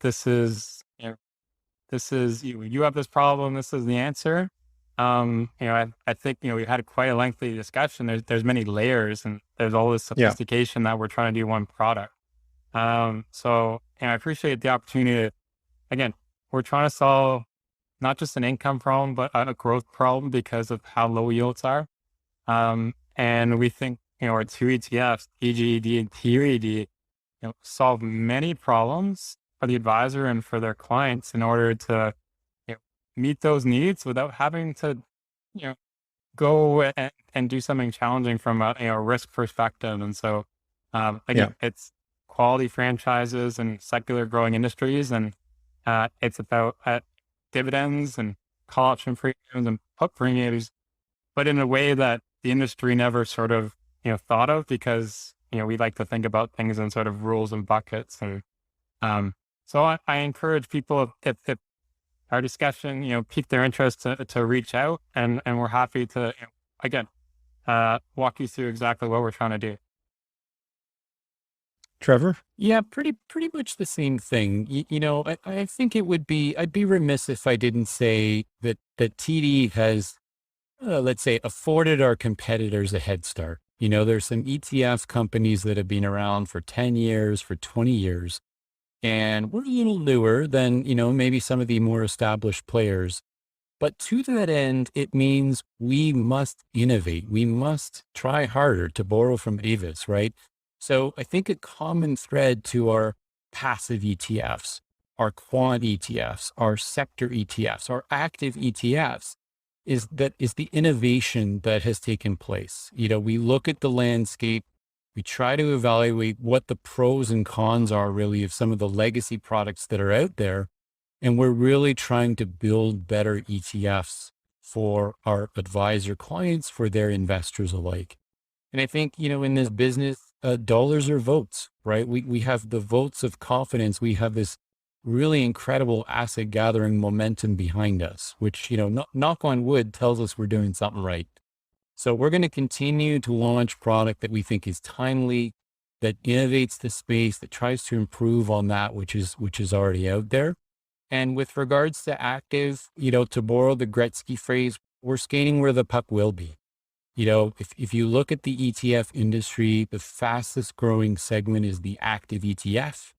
this is, you have this problem, this is the answer. I think, we had quite a lengthy discussion. There's many layers and there's all this sophistication that we're trying to do one product. So I appreciate the opportunity again, we're trying to solve not just an income problem, but a growth problem because of how low yields are. And we think, our 2 ETFs, EGED and TRED, solve many problems for the advisor and for their clients in order to meet those needs without having to, go and do something challenging from a risk perspective. And so, it's quality franchises and secular growing industries. And it's about dividends and call option premiums and put premiums, but in a way that the industry never sort of, thought of, because, we like to think about things in sort of rules and buckets. And so I encourage people, if our discussion, piqued their interest to reach out, and we're happy to, again, walk you through exactly what we're trying to do. Trevor? Yeah, pretty much the same thing. I think I'd be remiss if I didn't say that TD has, let's say, afforded our competitors a head start. There's some ETF companies that have been around for 10 years, for 20 years. And we're a little newer than, maybe some of the more established players. But to that end, it means we must innovate. We must try harder, to borrow from Avis, right? So I think a common thread to our passive ETFs, our quant ETFs, our sector ETFs, our active ETFs, is the innovation that has taken place. We look at the landscape. We try to evaluate what the pros and cons are really of some of the legacy products that are out there. And we're really trying to build better ETFs for our advisor clients, for their investors alike. And I think, in this business, dollars are votes, right? We have the votes of confidence. We have this really incredible asset gathering momentum behind us, which, knock on wood, tells us we're doing something right. So we're going to continue to launch product that we think is timely, that innovates the space, that tries to improve on that, which is already out there. And with regards to active, to borrow the Gretzky phrase, we're skating where the puck will be. If you look at the ETF industry, the fastest growing segment is the active ETF,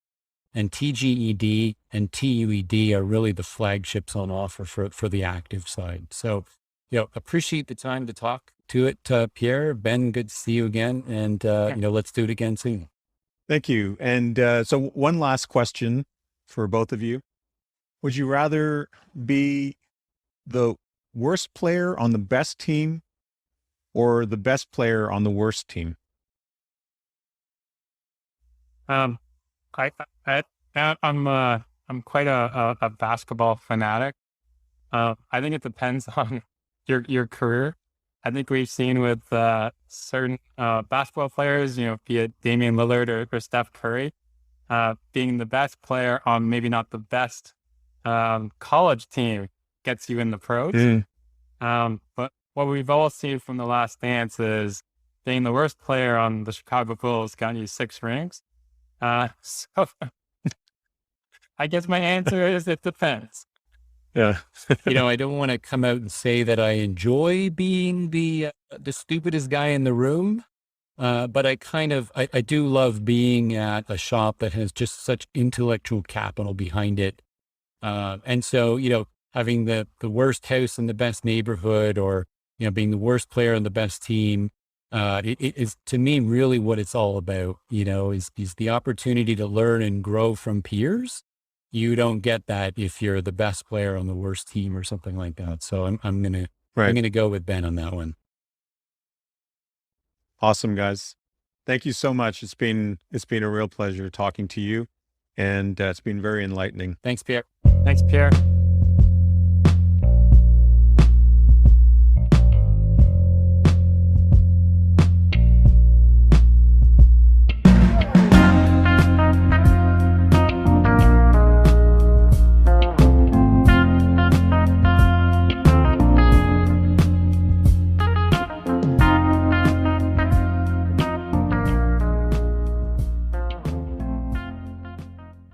and TGED and TUED are really the flagships on offer for the active side. So, appreciate the time to talk to it, Pierre. Ben, good to see you again. And, let's do it again soon. Thank you. And so one last question for both of you. Would you rather be the worst player on the best team or the best player on the worst team? I'm quite a basketball fanatic. I think it depends on your career. I think we've seen with certain basketball players, be it Damian Lillard or Steph Curry, being the best player on maybe not the best college team gets you in the pros. But what we've all seen from The Last Dance is being the worst player on the Chicago Bulls got you 6 rings. So I guess my answer is it depends. Yeah. I don't want to come out and say that I enjoy being the stupidest guy in the room. But I do love being at a shop that has just such intellectual capital behind it. And so, having the worst house in the best neighborhood, or, being the worst player on the best team, it is, to me, really what it's all about, is the opportunity to learn and grow from peers. You don't get that if you're the best player on the worst team or something like that. So I'm going to go with Ben on that one. Awesome, guys. Thank you so much. It's been a real pleasure talking to you, and it's been very enlightening. Thanks, Pierre. Thanks, Pierre.